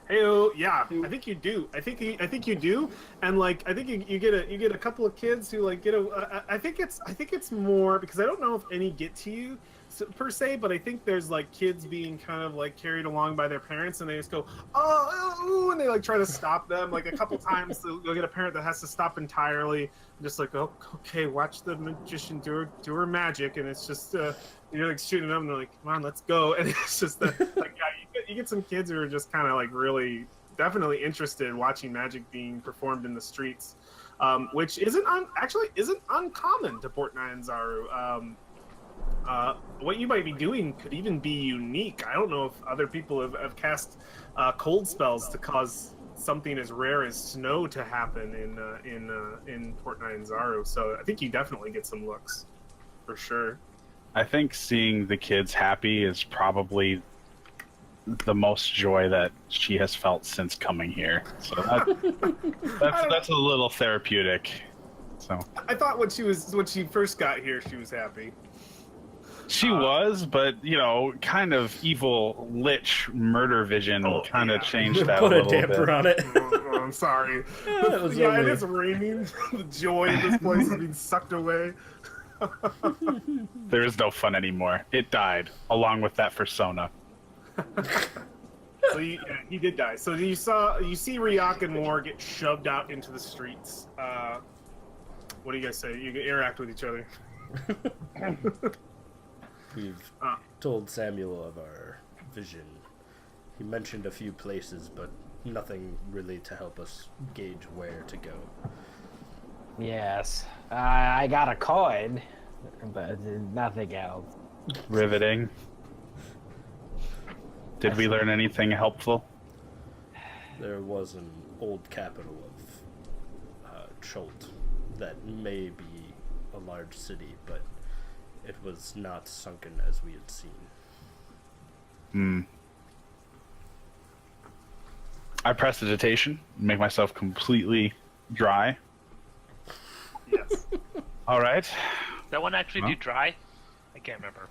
Hey, yeah, I think you do. I think you do, and like I think you get a couple of kids who like get a. I think it's more because I don't know if any get to you per se, but I think there's like kids being kind of like carried along by their parents, and they just go oh, and they like try to stop them. Like a couple times you'll get a parent that has to stop entirely, just like oh okay, watch the magician do her magic, and it's just you're like shooting them, and they're like come on, let's go, and it's just like yeah, you get some kids who are just kind of like really definitely interested in watching magic being performed in the streets, which isn't uncommon to Port Nyanzaru. What you might be doing could even be unique. I don't know if other people have cast cold spells to cause something as rare as snow to happen in Port Nyanzaru. So I think you definitely get some looks, for sure. I think seeing the kids happy is probably the most joy that she has felt since coming here. So that's a little therapeutic. So I thought when she first got here, she was happy. She was, but you know, kind of evil lich murder vision kind of changed that Put a a little damper bit. on it. Oh, I'm sorry. Yeah, it is raining. The joy of this place is being sucked away. There is no fun anymore. It died along with that persona. So he did die. So you see Ryak and Moore get shoved out into the streets. What do you guys say? You can interact with each other. We've told Samuel of our vision. He mentioned a few places, but nothing really to help us gauge where to go. Yes, I got a coin, but nothing else. Riveting. Did we learn anything helpful? There was an old capital of Chult that may be a large city, but it was not sunken as we had seen. I prestidigitation, make myself completely dry. Yes. All right. That one actually do dry? I can't remember.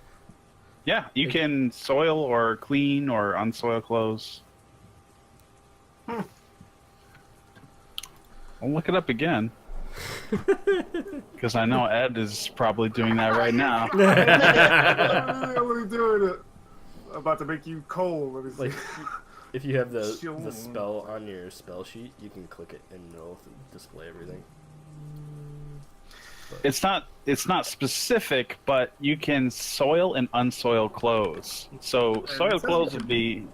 Yeah, you can soil or clean or unsoil clothes. I'll look it up again. Because I know Ed is probably doing that right now. What are we doing? I'm about to make you cold. Let me see. Like, if you have the spell on your spell sheet, you can click it and it'll display everything. It's not specific, but you can soil and unsoil clothes. So soil clothes would be,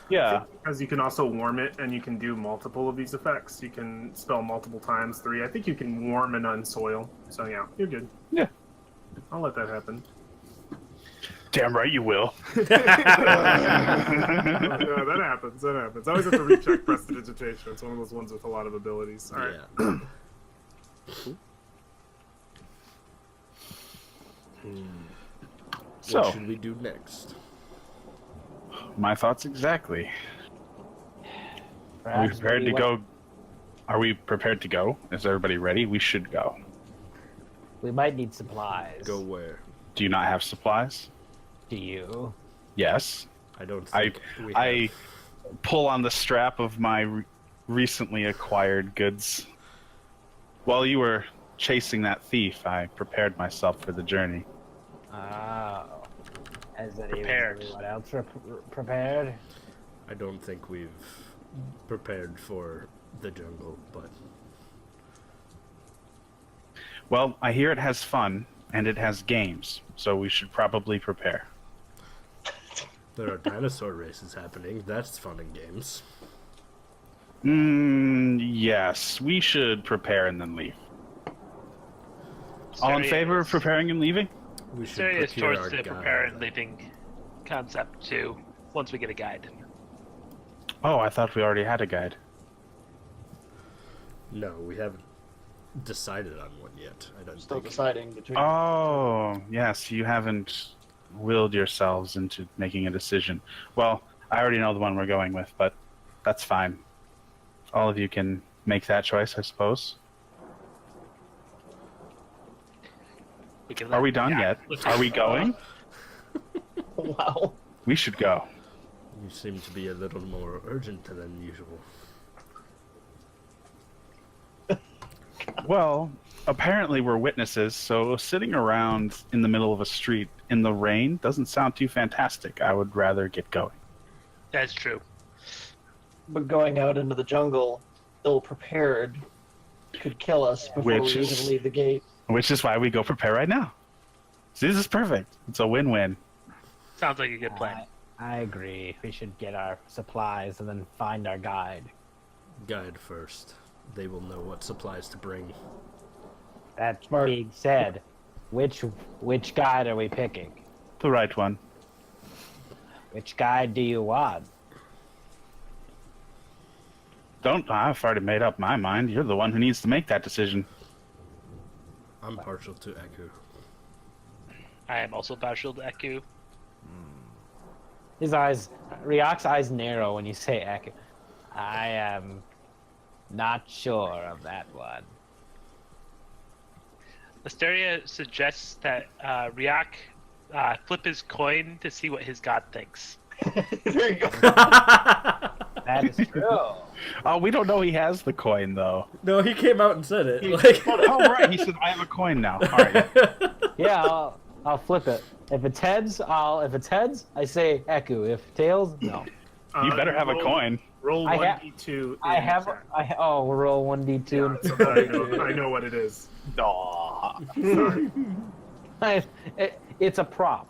yeah. Because you can also warm it, and you can do multiple of these effects. You can spell multiple times, 3. I think you can warm and unsoil. So yeah, you're good. Yeah. I'll let that happen. Damn right you will. Yeah, that happens. That happens. I always have to recheck prestidigitation. It's one of those ones with a lot of abilities. All right. Yeah. So, what should we do next? my thoughts exactly. Are we Perhaps prepared to maybe go? Are we prepared to go? Is everybody ready? We should go. we might need supplies. Go where? Do you not have supplies? Do you? Yes. I don't think I pull on the strap of my recently acquired goods. While you were chasing that thief, I prepared myself for the journey. Oh. Has Prepared. anyone else prepared? I don't think we've prepared for the jungle, but Well, I hear it has fun, and it has games, so we should probably prepare. there are dinosaur races happening. That's fun and games. Yes, we should prepare and then leave. All in favor of preparing and leaving? We should Serious procure towards our the guide. prepare and leaving concept too, once we get a guide. Oh, I thought we already had a guide. No, we haven't decided on one yet. I don't Still think. deciding between. Oh, yes, you haven't willed yourselves into making a decision. Well, I already know the one we're going with, but that's fine. All of you can make that choice, I suppose. Are we done yet? Are we going? Wow. We should go. You seem to be a little more urgent than usual. Well, apparently we're witnesses, so sitting around in the middle of a street in the rain doesn't sound too fantastic. I would rather get going. That's true. But going out into the jungle, ill-prepared, could kill us before Which we is- even leave the gate. Which is why we go prepare right now. See, this is perfect. It's a win-win. Sounds like a good plan. I agree. We should get our supplies and then find our guide. Guide first. They will know what supplies to bring. That Smart. being said, which guide are we picking? The right one. Which guide do you want? I've already made up my mind. You're the one who needs to make that decision. I'm partial to Eku. I am also partial to Eku. His eyes, Ryok's eyes narrow when you say Echo. I am not sure of that one. Listeria suggests that Ryok flip his coin to see what his god thinks. There you go. That is true. Oh, we don't know he has the coin, though. No, he came out and said it. Like, Oh, right. He said, I have a coin now. All right. Yeah, I'll flip it. If it's heads, I say Echo. If tails, no. You better have a coin. Roll I 1d2. roll 1d2. Yeah, so I know what it is. Aw. Sorry. It's a prop.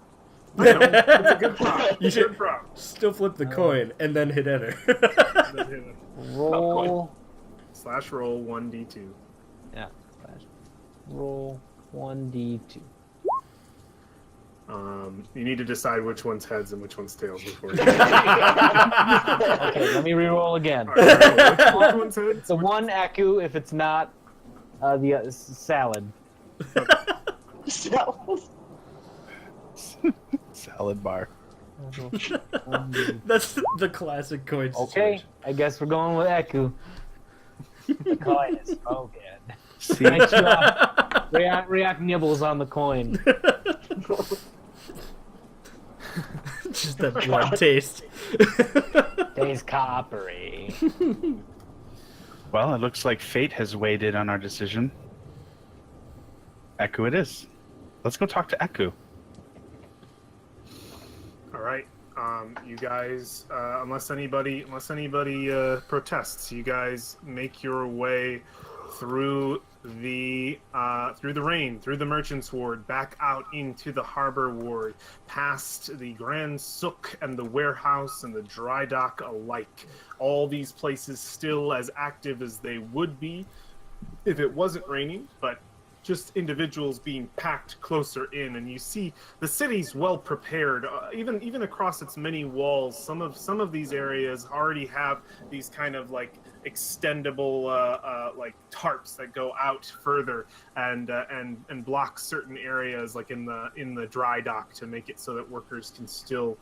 I know, it's a good prop. You It's a should- good prop. Still flip the coin and then hit enter. Roll. Slash roll 1d2. Yeah. Roll 1d2. You need to decide which one's heads and which one's tails before you. Okay, let me re-roll again. All right, which one's heads? The one Aku if it's not the salad. Salad bar. That's the classic coin Okay, situation. I guess we're going with Aku. The coin is spoken. See? Nice job. React nibbles on the coin. Just that blood taste. Tastes coppery. Well, it looks like fate has weighed in on our decision. Eku it is. Let's go talk to Eku. All right. You guys, unless anybody protests, you guys make your way through the rain, through the merchants' ward, back out into the harbor ward, past the Grand Souk and the warehouse and the dry dock alike. All these places still as active as they would be if it wasn't raining, but just individuals being packed closer in, and you see the city's well prepared. Even across its many walls, some of these areas already have these kind of like extendable like tarps that go out further and block certain areas, like in the dry dock, to make it so that workers can still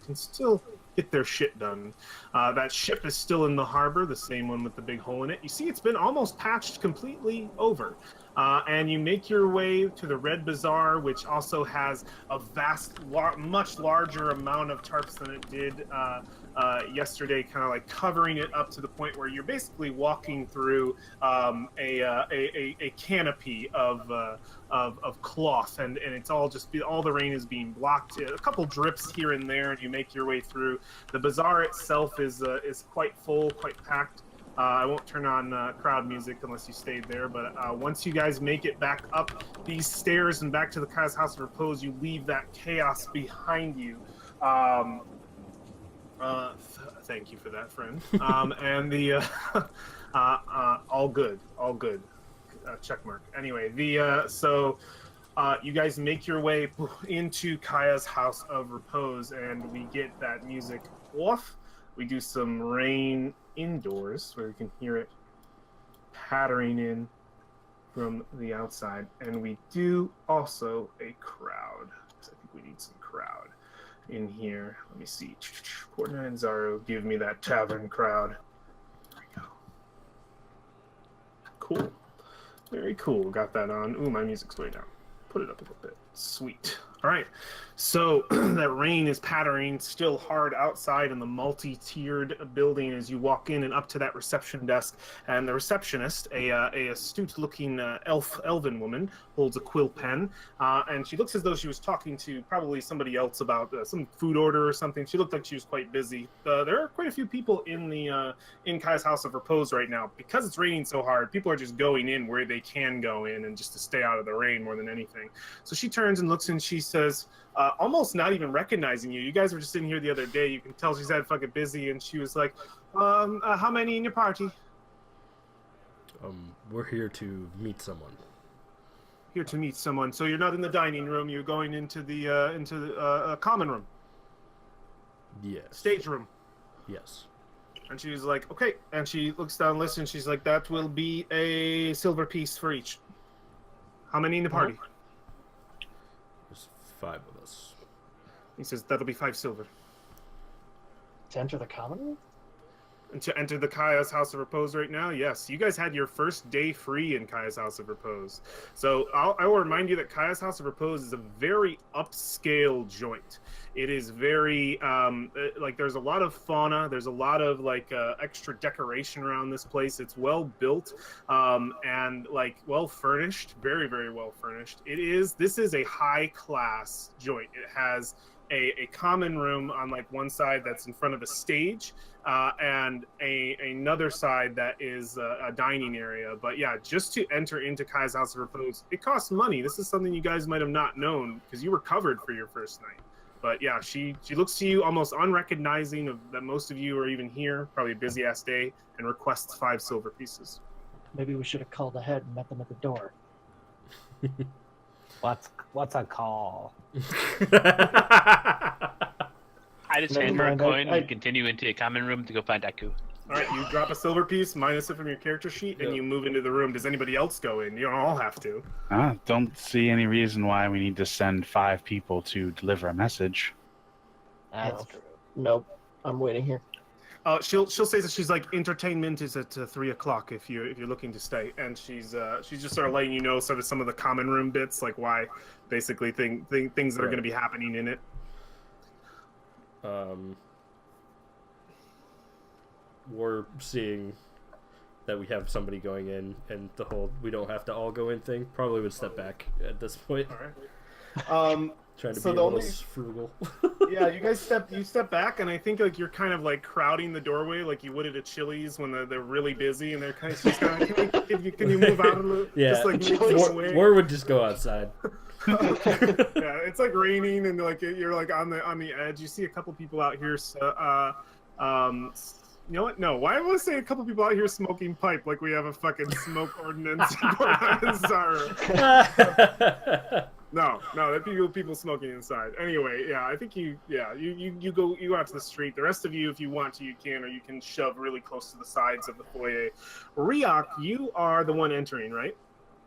get their shit done. That ship is still in the harbor, the same one with the big hole in it. You see, it's been almost patched completely over. And you make your way to the Red Bazaar, which also has a much larger amount of tarps than it did yesterday, kind of like covering it up to the point where you're basically walking through a canopy of cloth, and it's all all the rain is being blocked. A couple drips here and there, and you make your way through. The bazaar itself is quite full, quite packed. I won't turn on crowd music unless you stayed there, but once you guys make it back up these stairs and back to the Kaya's House of Repose, you leave that chaos behind you. Thank you for that, friend. And the all good. Check mark. Anyway, so you guys make your way into Kaya's House of Repose, and we get that music off. We do some rain indoors where we can hear it pattering in from the outside, and we do also a crowd. So I think we need some crowd in here. Let me see. Portnoy and Zaro, give me that tavern crowd. There we go. Cool. Very cool. Got that on. Ooh, my music's way down. Put it up a little bit. Sweet. All right. So that rain is pattering still hard outside in the multi-tiered building as you walk in and up to that reception desk. And the receptionist, a astute-looking elven woman, holds a quill pen. And she looks as though she was talking to probably somebody else about some food order or something. She looked like she was quite busy. There are quite a few people in Kai's House of Repose right now. Because it's raining so hard, people are just going in where they can go in and just to stay out of the rain more than anything. So she turns and looks and she says, almost not even recognizing you. You guys were just in here the other day. You can tell she's had fucking busy, and she was like, how many in your party? We're here to meet someone. Here to meet someone. So you're not in the dining room. You're going into the common room. Yes. Stage room. Yes. And she was like, okay. And she looks down the list, and she's like, that will be a silver piece for each. How many in the party? There's 5 of us. He says, that'll be 5 silver. To enter the common room? And to enter the Kaya's House of Repose right now, yes. You guys had your first day free in Kaya's House of Repose. So I will remind you that Kaya's House of Repose is a very upscale joint. It is very, like, there's a lot of fauna. There's a lot of, like, extra decoration around this place. It's well built and, like, well furnished. Very, very well furnished. This is a high-class joint. It has a common room on like one side that's in front of a stage, and another side that is a dining area. But yeah, just to enter into Kai's House of Repose, it costs money. This is something you guys might have not known because you were covered for your first night. But yeah, she looks to you almost unrecognizing of that most of you are even here, probably a busy ass day, and requests 5 silver pieces. Maybe we should have called ahead and met them at the door. What's a call? I just hand her a coin and continue into a common room to go find Aku. All right, you drop a silver piece, minus it from your character sheet, and you move into the room. Does anybody else go in? You don't all have to. Don't see any reason why we need to send 5 people to deliver a message. That's true. Nope. I'm waiting here. She'll say that she's like, entertainment is at 3 o'clock if you're looking to stay, and she's just sort of letting you know sort of some of the common room bits, like why basically things that are going to be happening in it. We're seeing that we have somebody going in, and the whole we don't have to all go in thing probably would step back at this point. All right. Trying to So be the a little only- frugal. Yeah, you guys step back, and I think like you're kind of like crowding the doorway like you would at a Chili's when they're really busy and they're kind of just kind of can you move out a little? Yeah, Just like move away. War would just go outside. Yeah, it's like raining and like you're like on the edge. You see a couple people out here. You know what? No, why I want to say a couple people out here smoking pipe like we have a fucking smoke ordinance. Sorry. No, that people smoking inside. Anyway, yeah, I think you go out to the street. The rest of you, if you want to, you can, or you can shove really close to the sides of the foyer. Riok, you are the one entering, right?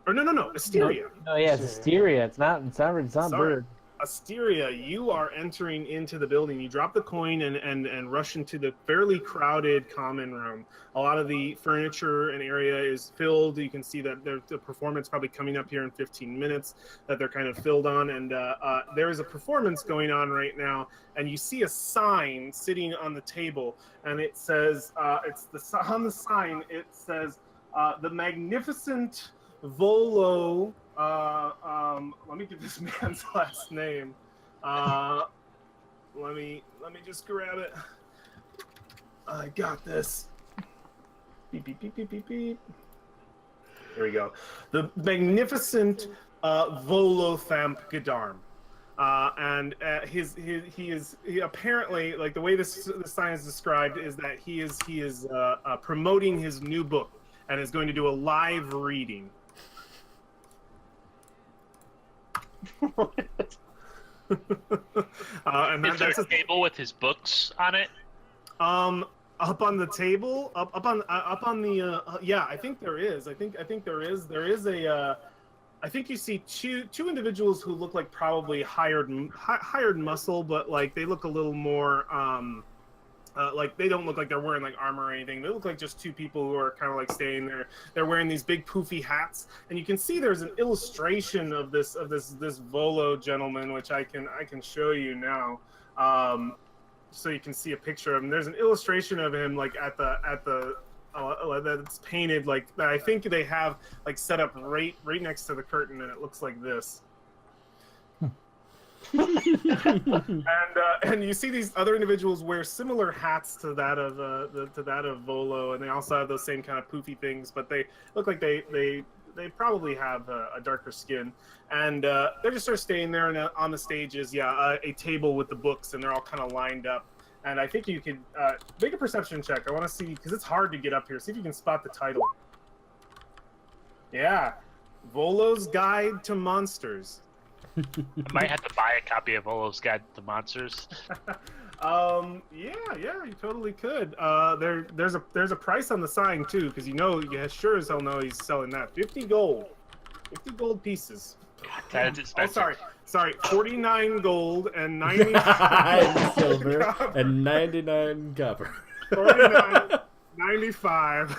Or no, Asteria. No, yeah, it's Asteria. It's not Sorry. Bird. Asteria, you are entering into the building. You drop the coin and rush into the fairly crowded common room. A lot of the furniture and area is filled. You can see that there's a performance probably coming up here in 15 minutes that they're kind of filled on. And there is a performance going on right now. And you see a sign sitting on the table. And it says, on the sign, it says, the magnificent Volo... let me get this man's last name. Let me just grab it. I got this. Beep beep beep beep beep beep. There we go. The magnificent Volothamp Gadarm. And he apparently, like the way the sign is described is that he is promoting his new book and is going to do a live reading. And Is there a table with his books on it? Up on the table, up on the yeah, I think there is. I think there is. There is a. I think you see two individuals who look like probably hired muscle, but like they look a little more like they don't look like they're wearing like armor or anything. They look like just two people who are kind of like staying there. They're wearing these big poofy hats, and you can see there's an illustration of this Volo gentleman, which I can show you now, so you can see a picture of him. There's an illustration of him like at the that's painted like that. I think they have like set up right next to the curtain, and it looks like this. And you see these other individuals wear similar hats to that of Volo, and they also have those same kind of poofy things, but they look like they probably have a darker skin, and they're just sort of staying there. And on the stage is a table with the books, and they're all kind of lined up. And I think you could make a perception check. I want to see because it's hard to get up here. See if you can spot the title. Yeah, Volo's Guide to Monsters. I might have to buy a copy of Volo's Guide to Monsters. Yeah, you totally could. There's a price on the sign too, because you sure as hell know he's selling that. 50 gold pieces. That is expensive. Oh, sorry, 49 gold and 99 silver and 99 copper. 49, 95.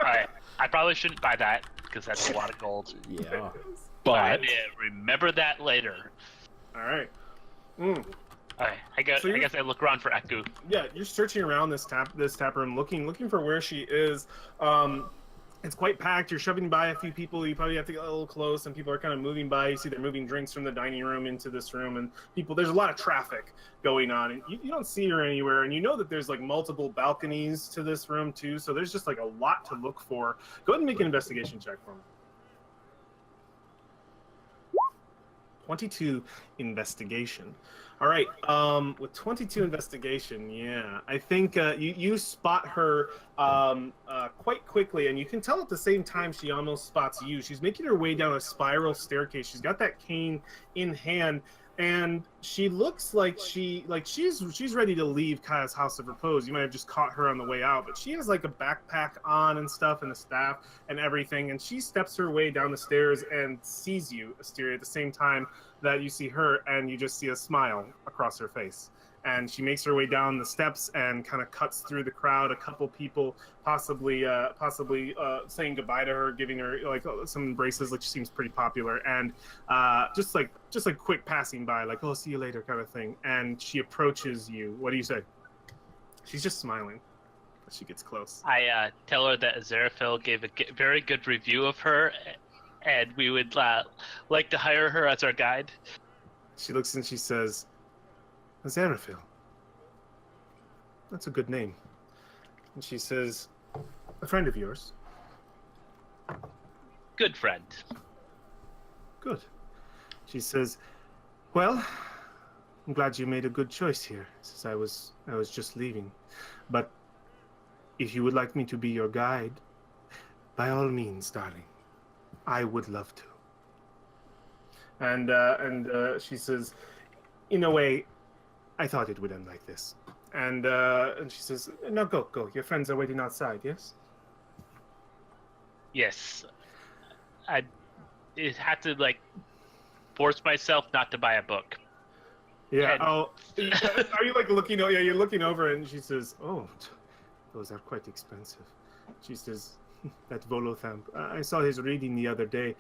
Alright, I probably shouldn't buy that because that's a lot of gold. Yeah. But remember that later. All right. Alright, I guess I look around for Aku. Yeah, you're searching around this tap room, looking for where she is. It's quite packed. You're shoving by a few people. You probably have to get a little close, and people are kind of moving by. You see they're moving drinks from the dining room into this room, and people. There's a lot of traffic going on, and you don't see her anywhere. And you know that there's like multiple balconies to this room too, so there's just like a lot to look for. Go ahead and make an investigation check for me. 22 investigation. All right. With 22 investigation, yeah, I think you spot her quite quickly, and you can tell at the same time she almost spots you. She's making her way down a spiral staircase. She's got that cane in hand, and she looks like she's ready to leave Kaya's house of repose. You might have just caught her on the way out, but she has like a backpack on and stuff, and a staff and everything. And she steps her way down the stairs and sees you, Asteria, at the same time that you see her, and you just see a smile across her face. And she makes her way down the steps and kind of cuts through the crowd. A couple people possibly saying goodbye to her, giving her like some embraces. Like she seems pretty popular, and just like quick passing by, like, oh, see you later kind of thing. And she approaches you. What do you say? She's just smiling. She gets close. I tell her that Aziraphale gave a very good review of her, and we would like to hire her as our guide. She looks and she says, Aziraphale. That's a good name. And she says, a friend of yours. Good friend. Good. She says, well, I'm glad you made a good choice here, since I was just leaving. But if you would like me to be your guide, by all means, darling, I would love to. And she says, in a way, I thought it would end like this. And she says, no, go. Your friends are waiting outside, yes? Yes. I had to, like, force myself not to buy a book. Yeah. And... Oh, are you like looking? Oh, yeah. You're looking over, and she says, "Oh, those are quite expensive." She says, "That Volothamp. I saw his reading the other day.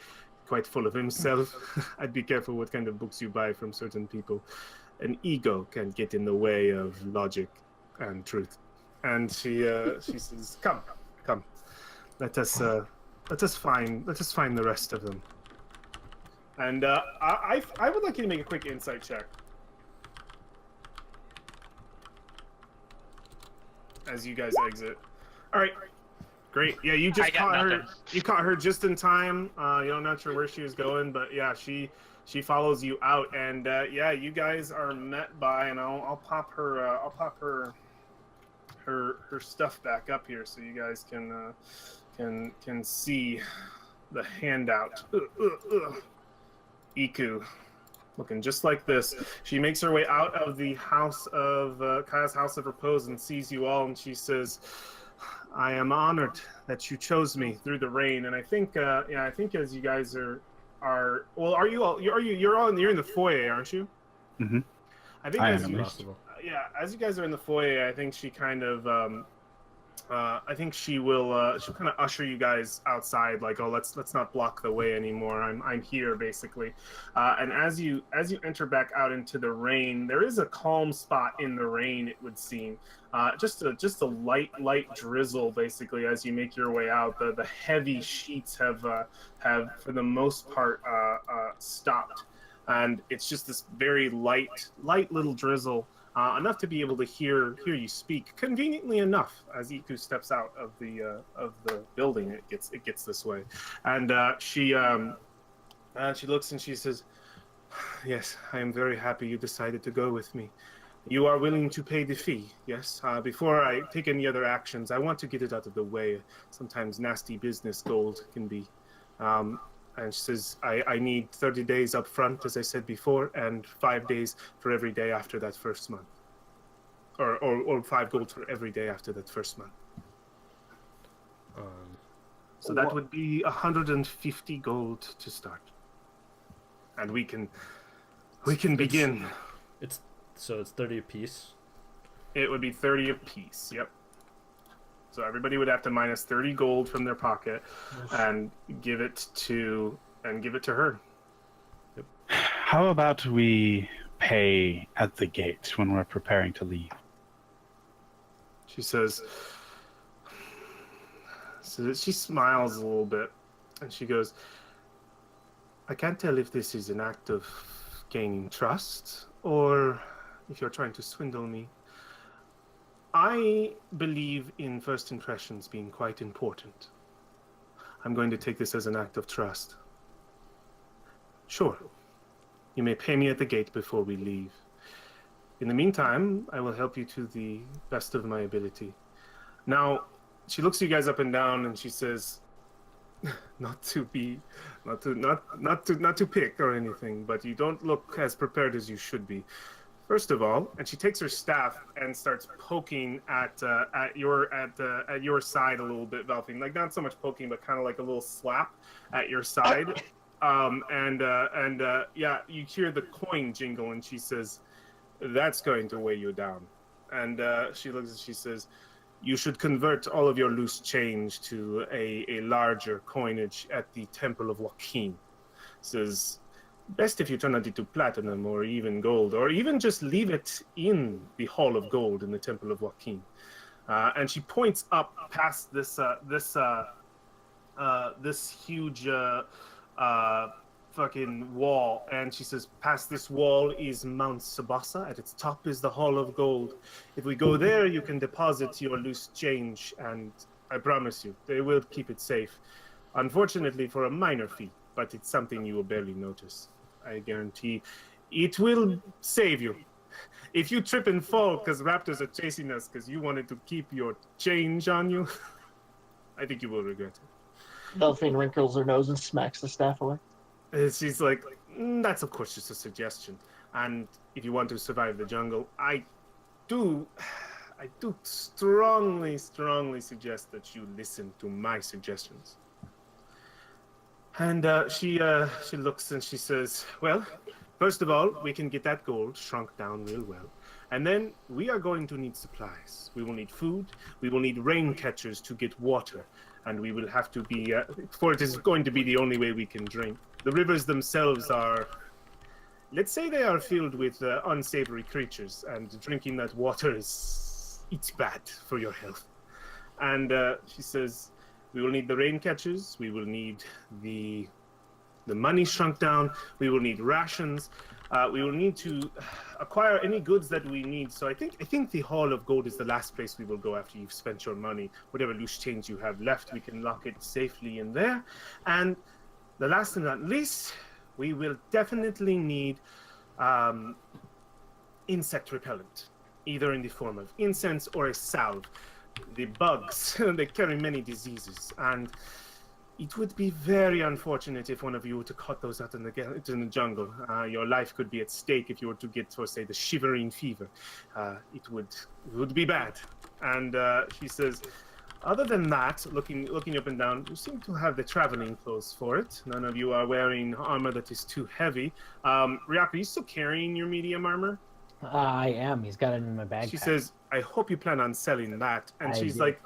Quite full of himself. I'd be careful what kind of books you buy from certain people. An ego can get in the way of logic and truth." And she says, "Come. Let us find the rest of them." And I would like you to make a quick insight check. As you guys exit. All right, great. Yeah, you just caught her. You caught her just in time. I'm not sure where she was going, but yeah, she follows you out, and yeah, you guys are met by, and I'll pop her her stuff back up here so you guys can see the handout. Iku. Looking just like this. She makes her way out of the house of Kaya's house of repose and sees you all, and she says, "I am honored that you chose me through the rain." And I think, I think as you guys are well, are you all? You're in the foyer, aren't you? Mm-hmm. I think as you guys are in the foyer, I think she kind of I think she'll kind of usher you guys outside, like, oh, let's not block the way anymore. I'm here, basically. And as you enter back out into the rain, there is a calm spot in the rain, it would seem. Just a light drizzle, basically, as you make your way out. The heavy sheets have for the most part stopped, and it's just this very light little drizzle. Enough to be able to hear you speak. Conveniently enough, as Iku steps out of the building, it gets this way, and she looks and she says, "Yes, I am very happy you decided to go with me. You are willing to pay the fee, yes? Before I take any other actions, I want to get it out of the way. Sometimes nasty business gold can be." And she says, I need 30 days up front, as I said before, and 5 days for every day after that first month. Or 5 gold for every day after that first month. So that would be 150 gold to start. And we can begin. It's 30 apiece? It would be 30 apiece, yep. So everybody would have to minus 30 gold from their pocket and give it to her. Yep. How about we pay at the gate when we're preparing to leave? She says, So she smiles a little bit, and she goes, I can't tell if this is an act of gaining trust, or if you're trying to swindle me. I believe in first impressions being quite important. I'm going to take this as an act of trust. Sure. You may pay me at the gate before we leave. In the meantime, I will help you to the best of my ability. Now, she looks you guys up and down and she says, not to pick or anything, but you don't look as prepared as you should be. First of all, and she takes her staff and starts poking at your side a little bit, Valfine. Like not so much poking, but kind of like a little slap at your side. Yeah, you hear the coin jingle, and she says, "That's going to weigh you down." And she looks and she says, "You should convert all of your loose change to a larger coinage at the Temple of Joaquin." Says, "Best if you turn it into platinum or even gold, or even just leave it in the Hall of Gold in the Temple of Joaquin." And she points up past this huge fucking wall, and she says, "Past this wall is Mount Sabasa. At its top is the Hall of Gold. If we go there, you can deposit your loose change, and I promise you, they will keep it safe. Unfortunately, for a minor fee, but it's something you will barely notice. I guarantee it will save you. If you trip and fall because raptors are chasing us because you wanted to keep your change on you, I think you will regret it." Delphine wrinkles her nose and smacks the staff away. And she's like, "That's of course just a suggestion. And if you want to survive the jungle, I do strongly suggest that you listen to my suggestions." And she looks and she says, "Well, first of all, we can get that gold shrunk down real well. And then we are going to need supplies. We will need food. We will need rain catchers to get water. And we will have to be, for it is going to be the only way we can drink. The rivers themselves are, let's say they are filled with unsavory creatures. And drinking that water it's bad for your health." And she says, "We will need the rain catchers. We will need the money shrunk down. We will need rations. We will need to acquire any goods that we need. So I think the Hall of Gold is the last place we will go after you've spent your money. Whatever loose change you have left, we can lock it safely in there. And the last and not least, we will definitely need insect repellent, either in the form of incense or a salve. The bugs, they carry many diseases, and it would be very unfortunate if one of you were to cut those out in the jungle. Your life could be at stake if you were to get, for say, the shivering fever. It would be bad." And she says, "Other than that, looking up and down, you seem to have the traveling clothes for it. None of you are wearing armor that is too heavy. Ryok, are you still carrying your medium armor?" I am. He's got it in my bag. She says, "I hope you plan on selling that." And she's do. like,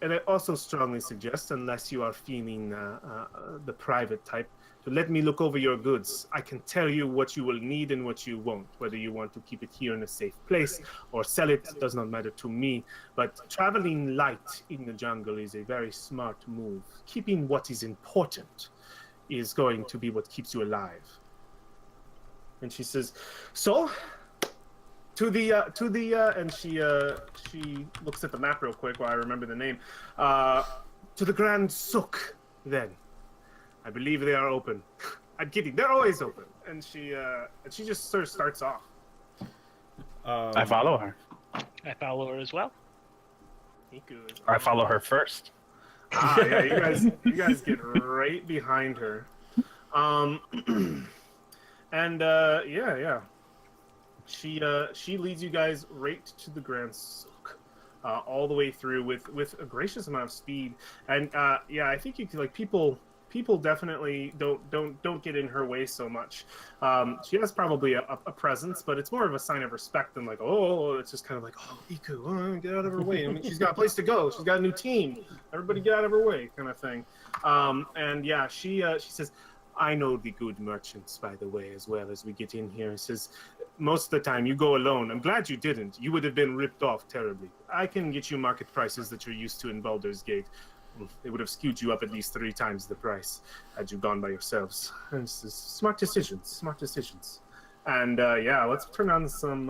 "And I also strongly suggest, unless you are feeling the private type, to let me look over your goods. I can tell you what you will need and what you won't. Whether you want to keep it here in a safe place or sell it does not matter to me. But traveling light in the jungle is a very smart move. Keeping what is important is going to be what keeps you alive." And she says, "So, and she looks at the map real quick while I remember the name. To the Grand Souk, then. I believe they are open." I'm kidding, they're always open. And she just sort of starts off. I follow her. I follow her as well. I follow her first. Yeah, you guys get right behind her. Yeah. She leads you guys right to the Grand Souk, all the way through with a gracious amount of speed. And yeah, I think you can, like, people definitely don't get in her way so much. She has probably a presence, but it's more of a sign of respect than like, oh, it's just kind of like, "Oh, Iku, get out of her way. I mean, she's got a place to go. She's got a new team. Everybody get out of her way," kind of thing. And yeah, she says, "I know the good merchants, by the way, as well as we get in here." Says, "Most of the time you go alone. I'm glad you didn't. You would have been ripped off terribly. I can get you market prices that you're used to in Baldur's Gate. They would have skewed you up at least 3 times the price had you gone by yourselves. And it's just smart decisions, smart decisions. And yeah, let's turn on some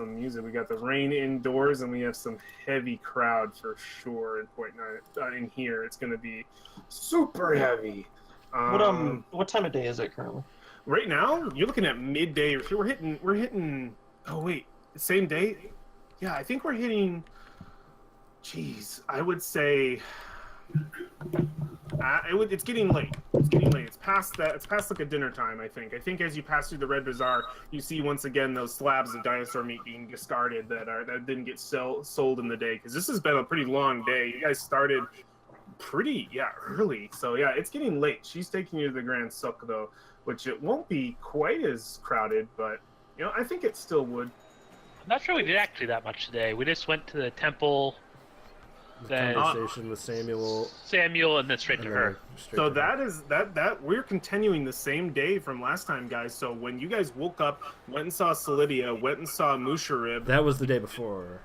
music. We got the rain indoors, and we have some heavy crowd for sure in Point 9. In here, it's gonna be super heavy. What time of day is it currently? Right now, you're looking at midday. We're hitting. Oh wait, same day? Yeah, I think we're hitting. Jeez, I would say. It's getting late. It's getting late. It's past that. It's past like a dinner time. I think. I think as you pass through the Red Bazaar, you see once again those slabs of dinosaur meat being discarded that didn't get sold in the day. Because this has been a pretty long day. You guys started pretty early. So yeah, it's getting late. She's taking you to the Grand Souk though, which it won't be quite as crowded, but I think it still would. I'm not sure we did actually that much today. We just went to the temple. The conversation with Samuel, and then straight to her. So that we're continuing the same day from last time, guys. So when you guys woke up, went and saw Solidia, went and saw Musharib. That was the day before.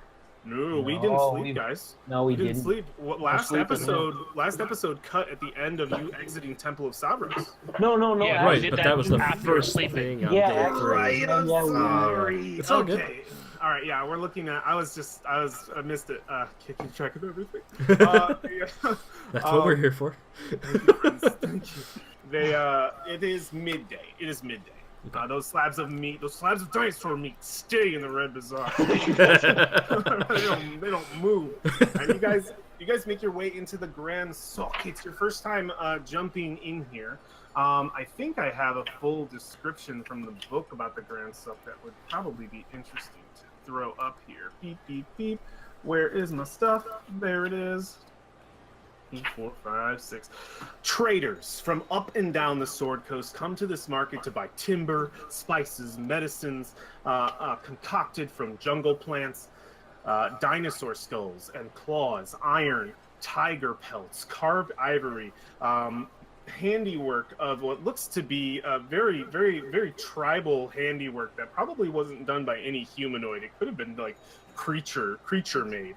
No, we didn't sleep, guys. No, we didn't sleep. Last episode cut at the end of you exiting Temple of Sabros. No. Yeah, right, but that was the first thing on day 3. Right, I'm sorry. It's all okay. good. All right, yeah, we're looking at. I missed it. Keeping track of everything. That's what we're here for. Thank you, friends. Thank you. It is midday. Those slabs of meat, those slabs of dinosaur meat, stay in the Red Bazaar. they don't move. And you guys make your way into the Grand Souk. It's your first time jumping in here. I think I have a full description from the book about the Grand Souk that would probably be interesting to throw up here. Beep, beep, beep. Where is my stuff? There it is. 4, 5, 6. Traders from up and down the Sword Coast come to this market to buy timber, spices, medicines, concocted from jungle plants, dinosaur skulls and claws, iron, tiger pelts, carved ivory, handiwork of what looks to be a very, very, very tribal handiwork that probably wasn't done by any humanoid. It could have been like creature made.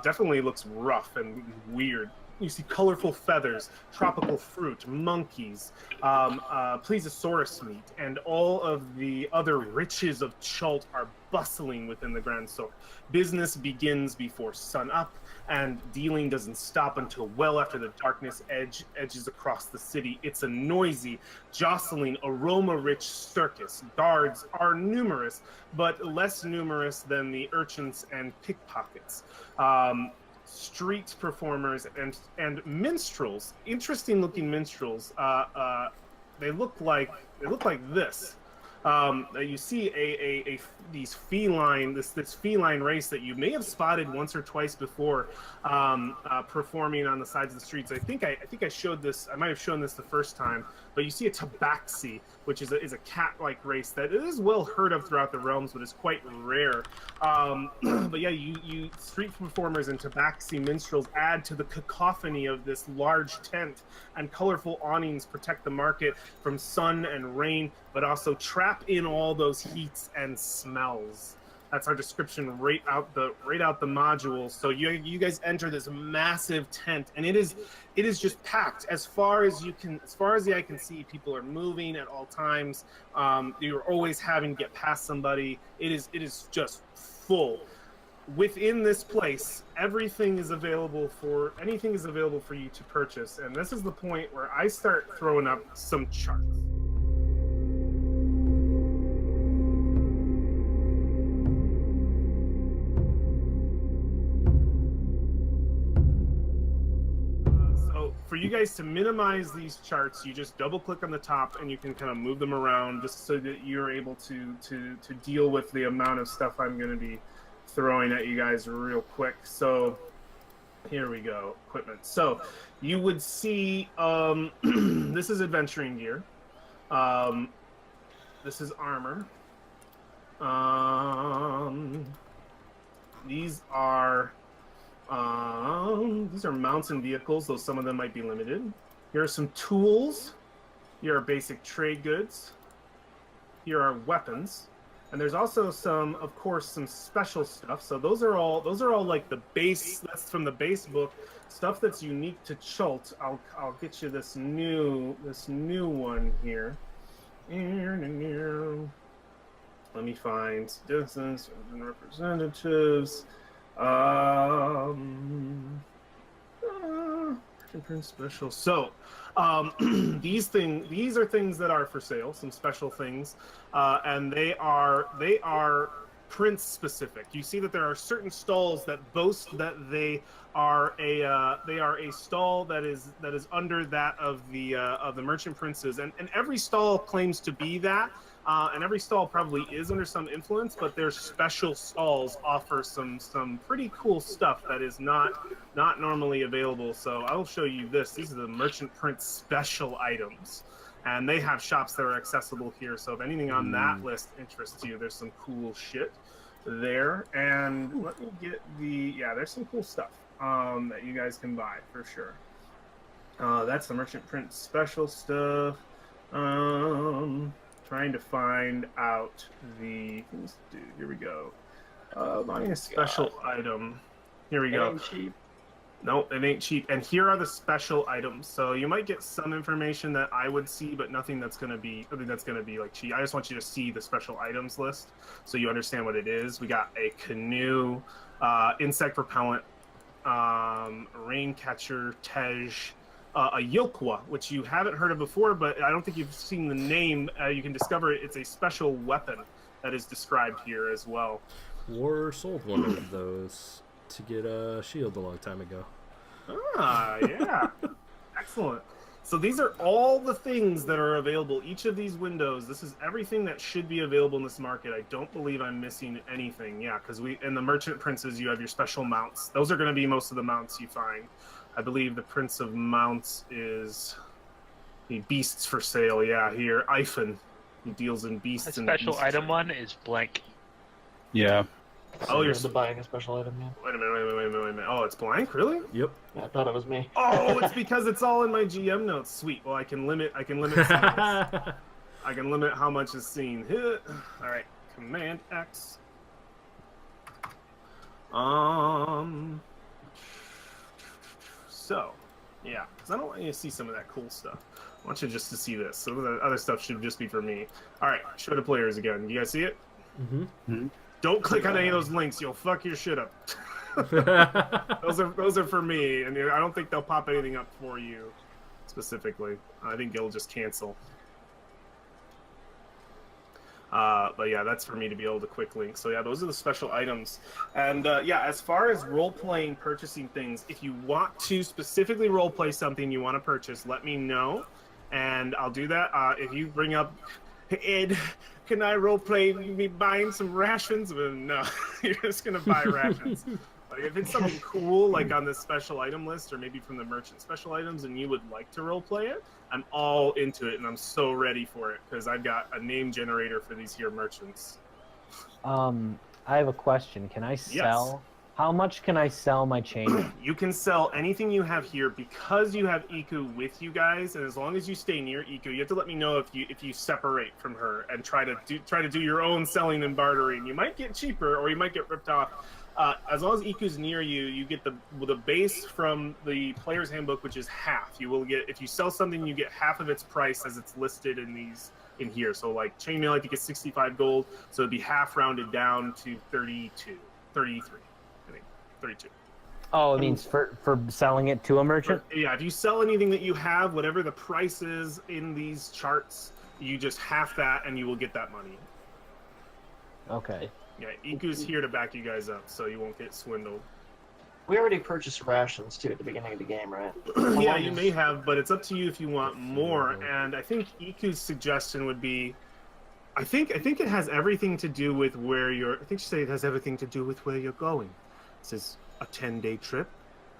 Definitely looks rough and weird. You see colorful feathers, tropical fruit, monkeys, plesiosaurus meat, and all of the other riches of Chult are bustling within the Grand Souk. Business begins before sun up, and dealing doesn't stop until well after the darkness edges across the city. It's a noisy, jostling, aroma-rich circus. Guards are numerous, but less numerous than the urchins and pickpockets. Street performers and minstrels, interesting looking minstrels. They look like this. You see this feline race that you may have spotted once or twice before, performing on the sides of the streets. I think I showed this. I might have shown this the first time, but you see a tabaxi, which is a cat-like race that is well heard of throughout the realms, but is quite rare. But yeah, you street performers and tabaxi minstrels add to the cacophony of this large tent, and colorful awnings protect the market from sun and rain, but also trap in all those heats and smells. That's our description right out the module. So you guys enter this massive tent, and it is just packed as far as the eye can see. People are moving at all times. You're always having to get past somebody. It is just full. Within this place, anything is available for you to purchase, and this is the point where I start throwing up some charts. For you guys to minimize these charts, you just double click on the top and you can kind of move them around just so that you're able to deal with the amount of stuff I'm going to be throwing at you guys real quick. So here we go, equipment. So you would see this is adventuring gear. This is armor. These are mounts and vehicles, though some of them might be limited. Here are some tools. Here are basic trade goods. Here are weapons. And there's also some, of course, some special stuff. So those are all like the base. That's from the base book stuff that's unique to Chult. I'll get you this new one here. Let me find citizens and representatives. Special. So these are things that are for sale, some special things, and they are prince specific. You see that there are certain stalls that boast that they are a stall that is under that of the merchant princes, and every stall claims to be that. And every stall probably is under some influence, but their special stalls offer some pretty cool stuff that is not normally available. So I'll show you this. These are the Merchant Prince special items, and they have shops that are accessible here. So if anything on that list interests you, there's some cool shit there. And let me get there's some cool stuff that you guys can buy for sure. That's the Merchant Prince special stuff. Trying to find out the things to do. Here we go. Buying a special item. Here we go. It ain't cheap. No, it ain't cheap. And here are the special items. So you might get some information that I would see, but nothing that's gonna be like cheap. I just want you to see the special items list so you understand what it is. We got a canoe, insect repellent, rain catcher, tej. A Yilkwa, which you haven't heard of before, but I don't think you've seen the name. You can discover it. It's a special weapon that is described here as well. War sold one of those to get a shield a long time ago. Ah, yeah. Excellent. So these are all the things that are available. Each of these windows, this is everything that should be available in this market. I don't believe I'm missing anything. Yeah, because in the Merchant Princes, you have your special mounts. Those are going to be most of the mounts you find. I believe the Prince of Mounts is the beasts for sale. Yeah, here, Ifen. He deals in beasts. The special item one is blank. Yeah. Oh, you're buying a special item, yeah. Wait a minute. Oh, it's blank, really? Yep. Yeah, I thought it was me. Oh, it's because it's all in my GM notes. Sweet. Well, I can limit. I can limit how much is seen. All right. Command X. So, yeah, because I don't want you to see some of that cool stuff. I want you just to see this. Some of the other stuff should just be for me. All right, show the players again. You guys see it? Mm-hmm. Don't click on any of those links. You'll fuck your shit up. Those are for me, and I don't think they'll pop anything up for you specifically. I think it'll just cancel. But yeah, that's for me to be able to quick link. So yeah, those are the special items. And yeah, as far as role-playing purchasing things, if you want to specifically role-play something you want to purchase, let me know, and I'll do that. If you bring up, Ed, can I role-play me buying some rations? Well, no, you're just going to buy rations. But if it's something cool, like on this special item list, or maybe from the merchant special items, and you would like to role-play it, I'm all into it, and I'm so ready for it, because I've got a name generator for these here merchants. I have a question. Can I sell? Yes. How much can I sell my chain? You can sell anything you have here because you have Iku with you guys, and as long as you stay near Iku, you have to let me know if you separate from her and try to do your own selling and bartering. You might get cheaper, or you might get ripped off. As long as Iku's near you, you get the base from the player's handbook, which is half. You will get, if you sell something, you get half of its price as it's listed in here. So like chainmail, I think it's 65 gold, so it'd be half rounded down to 33, I think 32. Oh, it means for selling it to a merchant? Yeah, if you sell anything that you have, whatever the price is in these charts, you just half that, and you will get that money. Okay. Yeah, Iku's here to back you guys up, so you won't get swindled. We already purchased rations, too, at the beginning of the game, right? Yeah, you may have, but it's up to you if you want more. And I think Iku's suggestion would be, I think it has everything to do with where you're... I think she said it has everything to do with where you're going. It says a 10-day trip.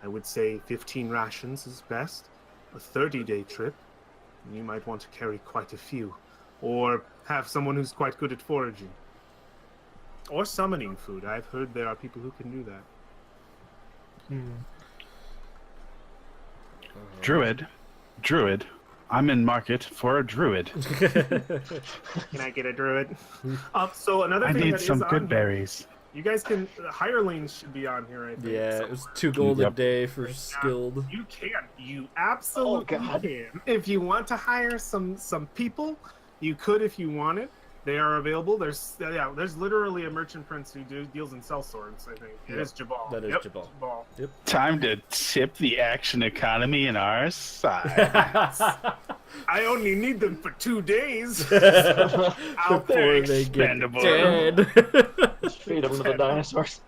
I would say 15 rations is best. A 30-day trip, you might want to carry quite a few. Or have someone who's quite good at foraging. Or summoning food. I've heard there are people who can do that. Druid. I'm in market for a druid. Can I get a druid? So another I thing need that some is on good here, berries. you guys can hirelings should be on here. I think. Yeah, So it was 2 gold a Yep. day for skilled. you can. You absolutely God. can. If you want to hire some people, you could if you wanted. They are available. There's literally a merchant prince who deals in cell swords. I think it Yep, is Jabal. that is Yep, Jabal. Yep. Time to tip the action economy in our side. I only need them for 2 days. Before They're they get expendable. dead. Feed them to the dinosaurs.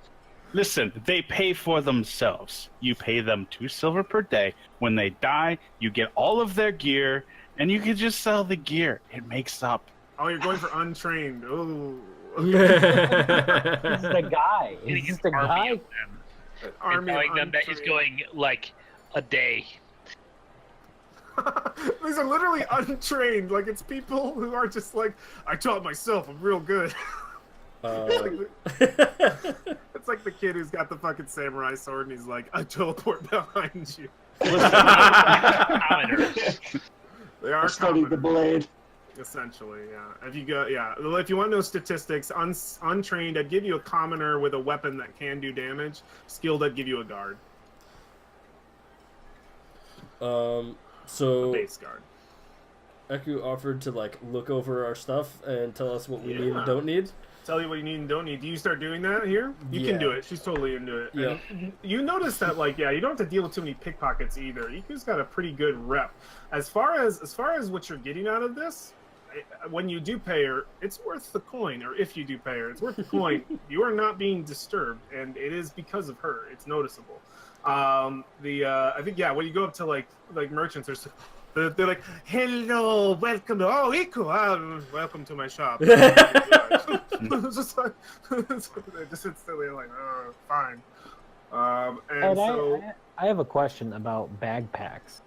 Listen, they pay for themselves. You pay them 2 silver per day. When they die, you get all of their gear, and you can just sell the gear. It makes up. Oh, you're going for untrained. Oh, He's the guy. Getting He's an the army guy. of them. And army telling of them that he's untrained. going like a day. These are literally untrained. Like it's people who are just like, I taught myself. I'm real good. It's like the kid who's got the fucking samurai sword and he's like, I teleport behind you. Commoners. They I are studied the commoners, blade. essentially. Yeah. If you go, yeah. Well, if you want to know statistics, untrained, I'd give you a commoner with a weapon that can do damage. Skilled, I'd give you a guard, a So base guard. Eku offered to like look over our stuff and tell us what we need Yeah. and don't need. Tell you what you need and don't need. Do you start doing that here? You Yeah. can do it. She's totally into it. Yeah. And you notice that, like, yeah, you don't have to deal with too many pickpockets either. Iku's got a pretty good rep. As far as what you're getting out of this, when you do pay her, it's worth the coin. Or if you do pay her, it's worth the coin. You are not being disturbed, and it is because of her. It's noticeable. I think when you go up to like merchants, they're like, hello, welcome to Iku, welcome to my shop. Just like, they just instantly like, oh, fine. And so I have a question about backpacks.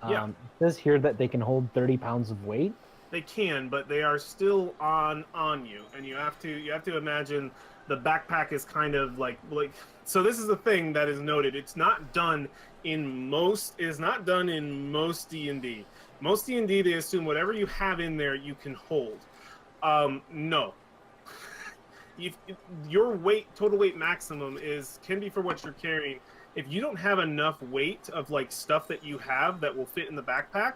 Yeah. It says here that they can hold 30 pounds of weight. they can, but they are still on you, and you have to imagine the backpack is kind of like. So this is the thing that is noted. It's not done in most. It is not done in most D&D. Most D&D, they assume whatever you have in there you can hold. No. Your total weight maximum can be for what you're carrying. If you don't have enough weight of like stuff that you have that will fit in the backpack,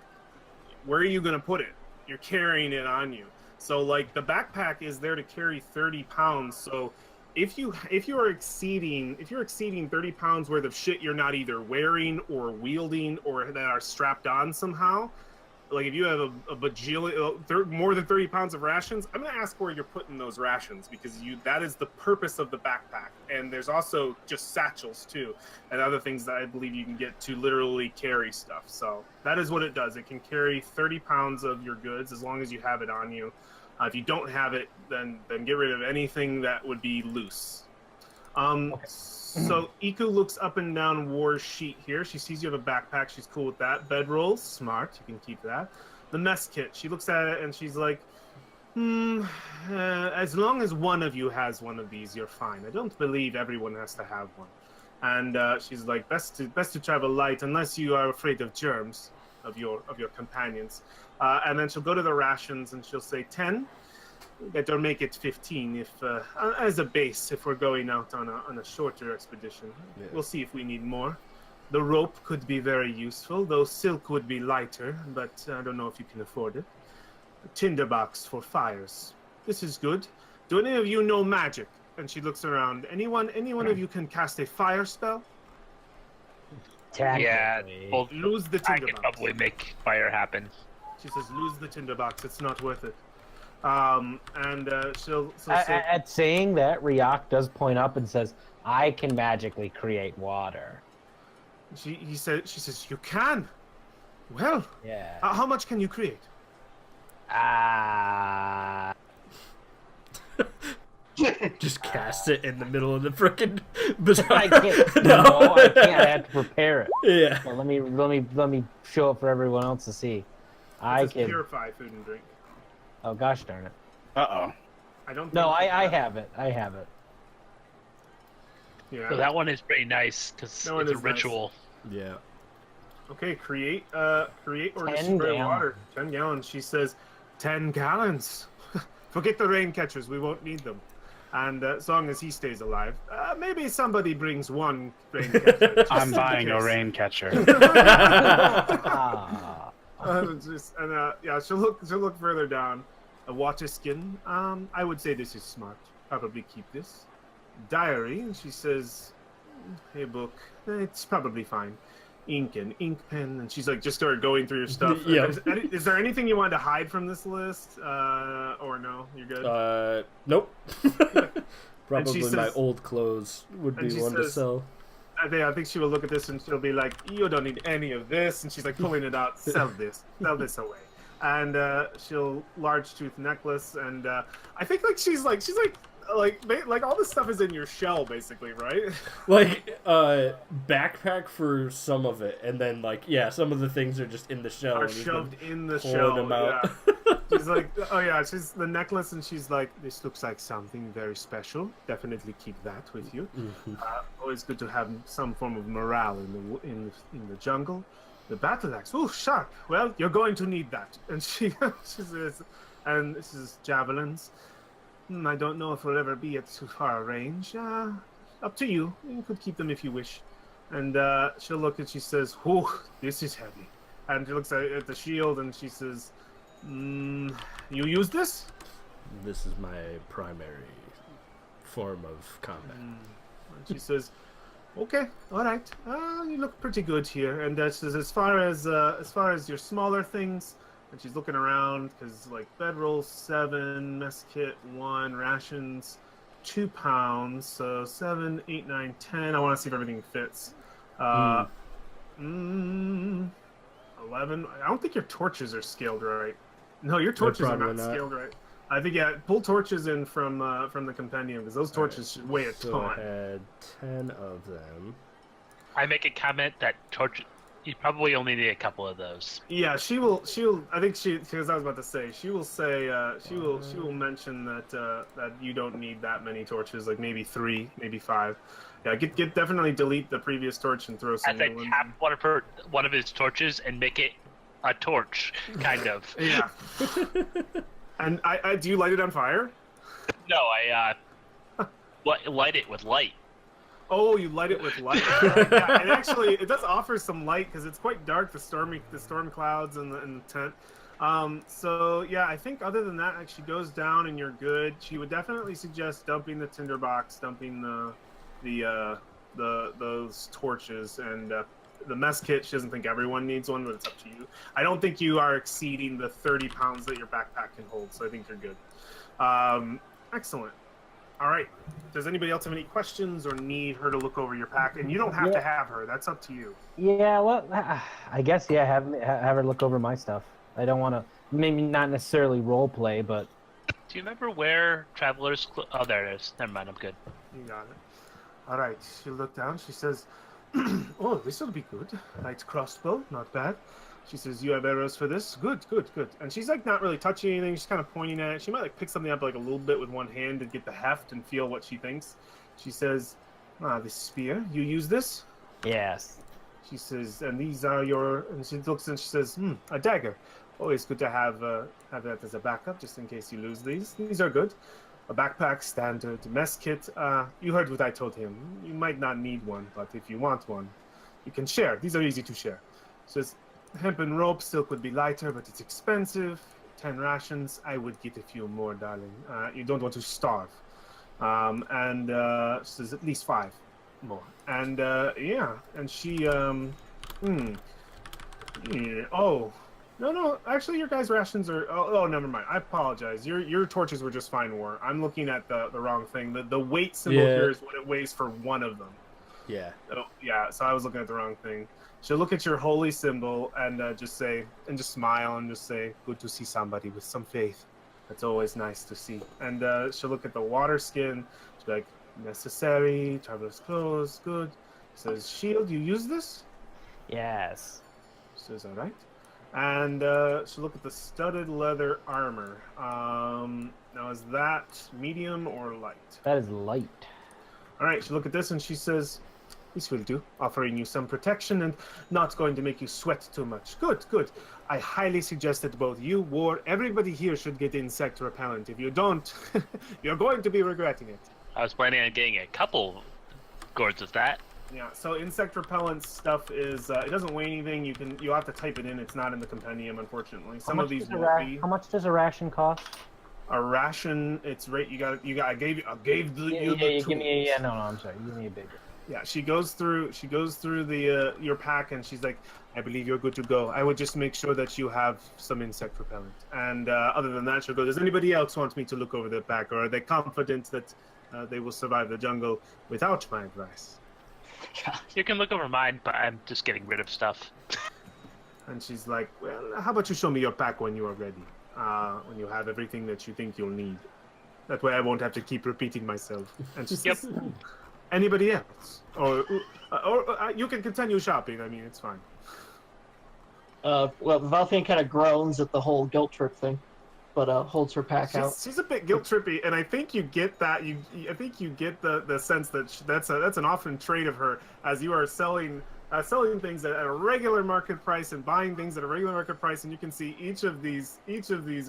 where are you going to put it? You're carrying it on you. So like the backpack is there to carry 30 pounds. So if you're exceeding 30 pounds worth of shit you're not either wearing or wielding or that are strapped on somehow, like if you have a bajillion, more than 30 pounds of rations, I'm going to ask where you're putting those rations, because that is the purpose of the backpack. And there's also just satchels too, and other things that I believe you can get to literally carry stuff. So that is what it does. It can carry 30 pounds of your goods as long as you have it on you. If you don't have it, then get rid of anything that would be loose. So Iku looks up and down War's sheet here. She sees you have a backpack. She's cool with that. Bedrolls, smart. You can keep that. The mess kit. She looks at it and she's like, as long as one of you has one of these, you're fine. I don't believe everyone has to have one. And she's like, best to travel light unless you are afraid of germs of your companions. And then she'll go to the rations and she'll say 10. Better make it 15 if as a base if we're going out on a shorter expedition. Yeah. We'll see if we need more. The rope could be very useful, though silk would be lighter, but I don't know if you can afford it. A tinderbox for fires. This is good. Do any of you know magic? And she looks around. Anyone of you can cast a fire spell? Yeah, well, Lose the I could tinderbox. probably make fire happen. She says, lose the tinderbox. It's not worth it. She'll say, At saying that, Ryok does point up and says, I can magically create water. she says, you can. Well, Yeah. how much can you create? Just cast it in the middle of the frickin' I can't. No, I can't. I have to prepare it. Yeah. Well, let me show it for everyone else to see. I It says can. purify food and drink. Oh gosh darn it! Uh-oh. I don't. No, think I have it. I have it. Yeah. So that one is pretty nice because That one it's a is nice. ritual. Yeah. Okay, create or 10 destroy gallons. water. 10 gallons. She says, 10 gallons. Forget the rain catchers. We won't need them. And as long as he stays alive, maybe somebody brings one rain catcher. just I'm in buying a case. rain catcher. Ah. Yeah, she'll look further down. A water skin. I would say this is smart. Probably keep this. Diary. And she says, "Hey, book. It's probably fine. Ink and ink pen." And she's like, just started going through your stuff. Yeah. Is there anything you wanted to hide from this list, or no? You're good. Nope. Probably says- my old clothes would and be she one to says- sell. I think she will look at this and she'll be like, "You don't need any of this," and she's like pulling it out. Sell this away. And she'll large tooth necklace, and I think she's like all this stuff is in your shell basically, right? Like backpack for some of it, and then some of the things are just in the shell. Are and you've shoved been in the pulling shell. them out. Yeah. She's like, oh yeah, she's the necklace, and she's like, "This looks like something very special. Definitely keep that with you. Mhm. Always good to have some form of morale in the jungle. The battle axe, oh sharp. Well, you're going to need that." And she says, and this is javelins. I don't know if we'll ever be at too far a range. Up to you. You could keep them if you wish. And she'll look and she says, "Oh, this is heavy." And she looks at the shield and she says, "You use this?" This is my primary form of combat. And she says, "Okay, all right. You look pretty good here." And she says, as far as your smaller things," and she's looking around because bedroll 7, mess kit 1, rations 2 pounds, so 7, 8, 9, 10. I want to see if everything fits. 11. I don't think your torches are scaled right. No, your torches are probably not not. scaled right. I think pull torches in from the compendium because those torches should weigh a So I ton. had 10 of them. I make a comment that you probably only need a couple of those. Yeah, she will. I think because I was about to say, she will say, she will mention that you don't need that many torches, like maybe 3, maybe 5. Yeah, definitely delete the previous torch and throw some As I new ones tap in. one of his torches and make it a torch, kind of. Yeah. And I do you light it on fire? No, I light it with light. Oh, you light it with light. Yeah, and actually, it does offer some light because it's quite dark. The storm clouds and the tent. So yeah, I think other than that, she goes down and you're good. She would definitely suggest dumping the tinderbox, dumping those torches, and the mess kit. She doesn't think everyone needs one, but it's up to you. I don't think you are exceeding the 30 pounds that your backpack can hold, so I think you're good. Excellent. All right. Does anybody else have any questions or need her to look over your pack? And you don't have to have her. That's up to you. Yeah, well, I guess have her look over my stuff. I don't want to, maybe not necessarily role play, but Do you remember where Traveler's Oh, there it is. Never mind, I'm good. You got it. All right. She looked down. She says, "Oh, this will be good. Light crossbow, not bad." She says, "You have arrows for this? Good. And she's not really touching anything. She's kind of pointing at it. She might pick something up a little bit with one hand to get the heft and feel what she thinks. She says, "This spear. You use this?" yes. She says, "And these are your..." And she looks and she says, "A dagger. Always good to have that as a backup, just in case you lose these. These are good. A backpack, standard, mess kit. You heard what I told him. You might not need one, but if you want one, you can share. These are easy to share." She says, "Hempen rope, silk would be lighter, but it's expensive. 10 rations. I would get a few more, darling. You don't want to starve." And she says, "At least 5 more." And yeah, and she yeah, oh. No. Actually, your guys' rations are. Oh, never mind. I apologize. Your torches were just fine war. I'm looking at the wrong thing. The weight symbol here is what it weighs for one of them. Yeah. Oh, yeah. So I was looking at the wrong thing. She'll look at your holy symbol and just smile and just say, "Good to see somebody with some faith. That's always nice to see." And she'll look at the water skin. She'll be like, "Necessary. Traveler's clothes. Good." Says, "Shield. You use this?" Yes. She says, "All right." And she'll look at the studded leather armor. Now, is that medium or light? That is light. All right, she'll look at this and she says, This will do. Offering you some protection and not going to make you sweat too much. Good, good. I highly suggest that both you, War, everybody here should get insect repellent. If you don't, you're going to be regretting it. I was planning on getting a couple gourds of that. Yeah, so insect repellent stuff is, it doesn't weigh anything. You have to type it in. It's not in the compendium, unfortunately. Some of these won't be. How much does a ration cost? A ration, it's right. I gave the Give me no, I'm sorry. Give me a bigger. Yeah, she goes through the your pack and she's like, I believe you're good to go. I would just make sure that you have some insect repellent. And other than that, she'll go, does anybody else want me to look over their pack, or are they confident that they will survive the jungle without my advice? God. You can look over mine, but I'm just getting rid of stuff. And she's like, well, how about you show me your pack when you are ready? When you have everything that you think you'll need. That way I won't have to keep repeating myself. And she says, anybody else? Or you can continue shopping. I mean, it's fine. Well, Valthine kind of groans at the whole guilt trip thing, but holds her pack out. She's a bit guilt trippy, and I think you get that. I think you get the sense that that's an often trait of her, as you are selling things at a regular market price and buying things at a regular market price, and you can see each of these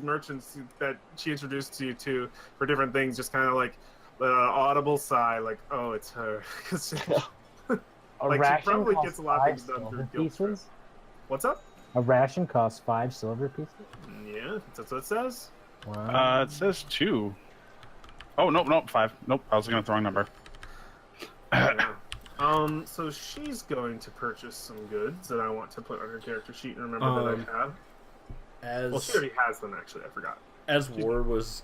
merchants that she introduced you to for different things just kind of like audible sigh, like, oh, it's her. Like, she probably gets a lot of things done through guilt trip. What's up? A ration costs 5 silver pieces? Yeah, that's what it says. Wow. It says 2. Oh, nope, 5. Nope, I was looking at the wrong number. Yeah. So she's going to purchase some goods that I want to put on her character sheet and remember that I have. Well, she already has them, actually. I forgot. As War was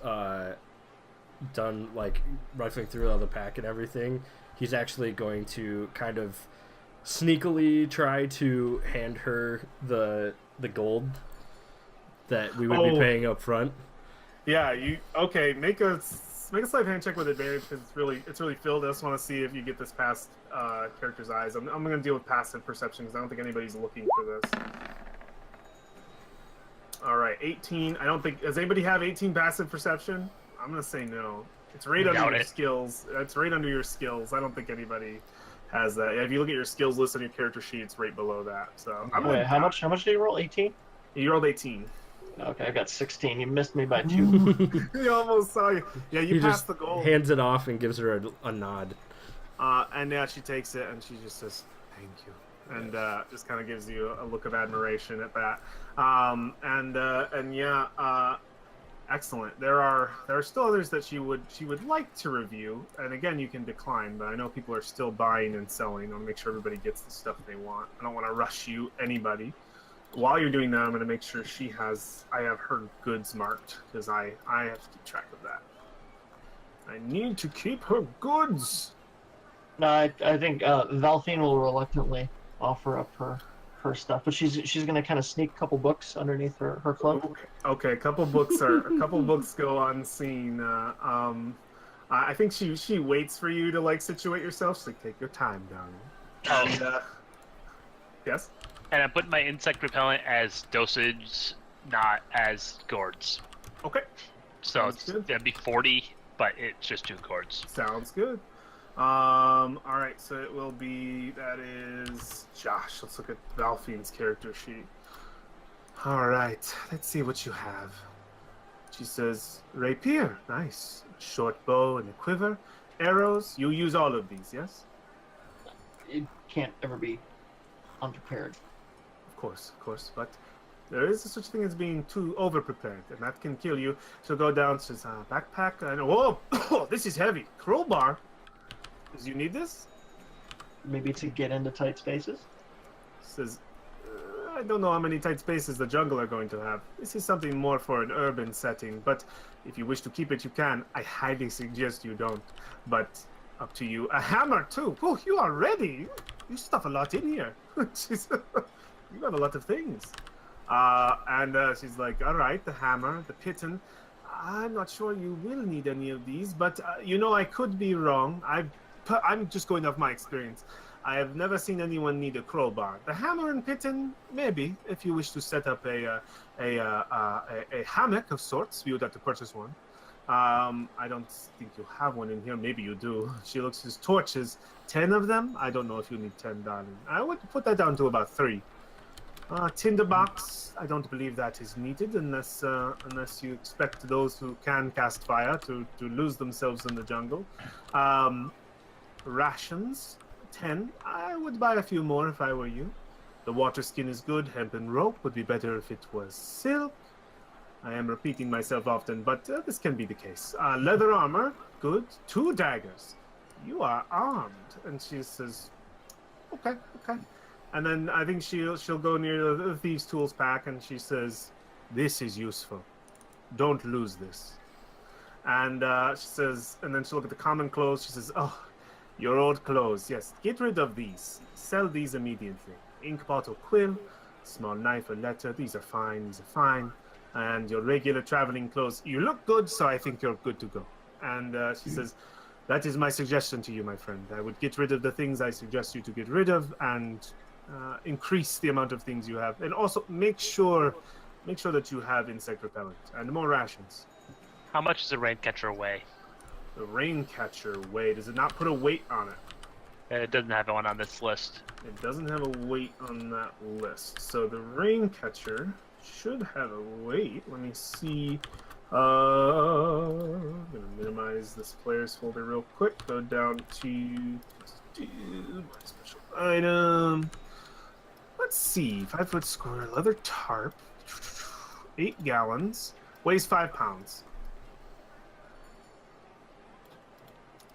done, like, rifling through all the pack and everything, he's actually going to kind of sneakily try to hand her the gold that we would be paying up front. Yeah, okay, make a sleight of hand check with advantage because it's really filled. I just want to see if you get this past character's eyes. I'm going to deal with passive perception because I don't think anybody's looking for this. All right, 18. I don't think, does anybody have 18 passive perception? I'm going to say no. It's right under your skills. It's right under your skills. I don't think anybody has that. If you look at your skills list on your character sheet, it's right below that. So Wait, how much did you roll? 18? You rolled 18. Okay, I got 16. You missed me by 2. You almost saw you. Yeah, you passed the goal. Hands it off and gives her a nod. And now she takes it and she just says, "Thank you," and just kind of gives you a look of admiration at that. And yeah, excellent. There are still others that she would like to review, and again, you can decline. But I know people are still buying and selling. I want to make sure everybody gets the stuff they want. I don't want to rush anybody. While you're doing that, I'm going to make sure I have her goods marked, because I have to keep track of that. I need to keep her goods. No, I think Valthine will reluctantly offer up her stuff, but she's going to kind of sneak a couple books underneath her cloak. Okay, a couple books go unseen. I think she waits for you to like situate yourself. She's like, take your time, darling. And yes. And I put my insect repellent as dosage, not as gourds. Okay. So that'd be 40, but it's just 2 gourds. Sounds good. All right, so it will be, that is Josh. Let's look at Valfine's character sheet. All right, let's see what you have. She says, rapier, nice. Short bow and a quiver. Arrows, you use all of these, yes? It can't ever be unprepared. Of course, but there is such a thing as being too over-prepared, and that can kill you. So go down to his backpack, and whoa, this is heavy. Crowbar. Do you need this? Maybe to get into tight spaces? Says, I don't know how many tight spaces the jungle are going to have. This is something more for an urban setting, but if you wish to keep it, you can. I highly suggest you don't, but up to you. A hammer, too. Oh, you are ready. You stuff a lot in here. You got a lot of things. And she's like, all right, the hammer, the piton. I'm not sure you will need any of these, but I could be wrong. I'm just going off my experience. I have never seen anyone need a crowbar. The hammer and piton, maybe, if you wish to set up a hammock of sorts, you would have to purchase one. I don't think you have one in here. Maybe you do. She looks his torches. 10 of them? I don't know if you need 10, darling. I would put that down to about 3. Tinderbox, I don't believe that is needed unless you expect those who can cast fire to lose themselves in the jungle. Rations, 10. I would buy a few more if I were you. The water skin is good. Hempen rope would be better if it was silk. I am repeating myself often, but this can be the case. Leather armor, good. 2 daggers. You are armed. And she says, okay. And then I think she'll go near the thieves' tools pack, and she says, this is useful. Don't lose this. And she says, and then she'll look at the common clothes. She says, oh, your old clothes. Yes, get rid of these. Sell these immediately. Ink bottle, quill, small knife or letter. These are fine. And your regular traveling clothes. You look good, so I think you're good to go. And she says, that is my suggestion to you, my friend. I would get rid of the things I suggest you to get rid of, and increase the amount of things you have. And also make sure that you have insect repellent and more rations. How much does a rain catcher weigh? The rain catcher weight, does it not put a weight on it? It doesn't have one on this list. It doesn't have a weight on that list. So the rain catcher should have a weight. Let me see. I'm gonna minimize this players folder real quick. Go down to my special item. Let's see. 5 foot square leather tarp. 8 gallons. Weighs 5 pounds.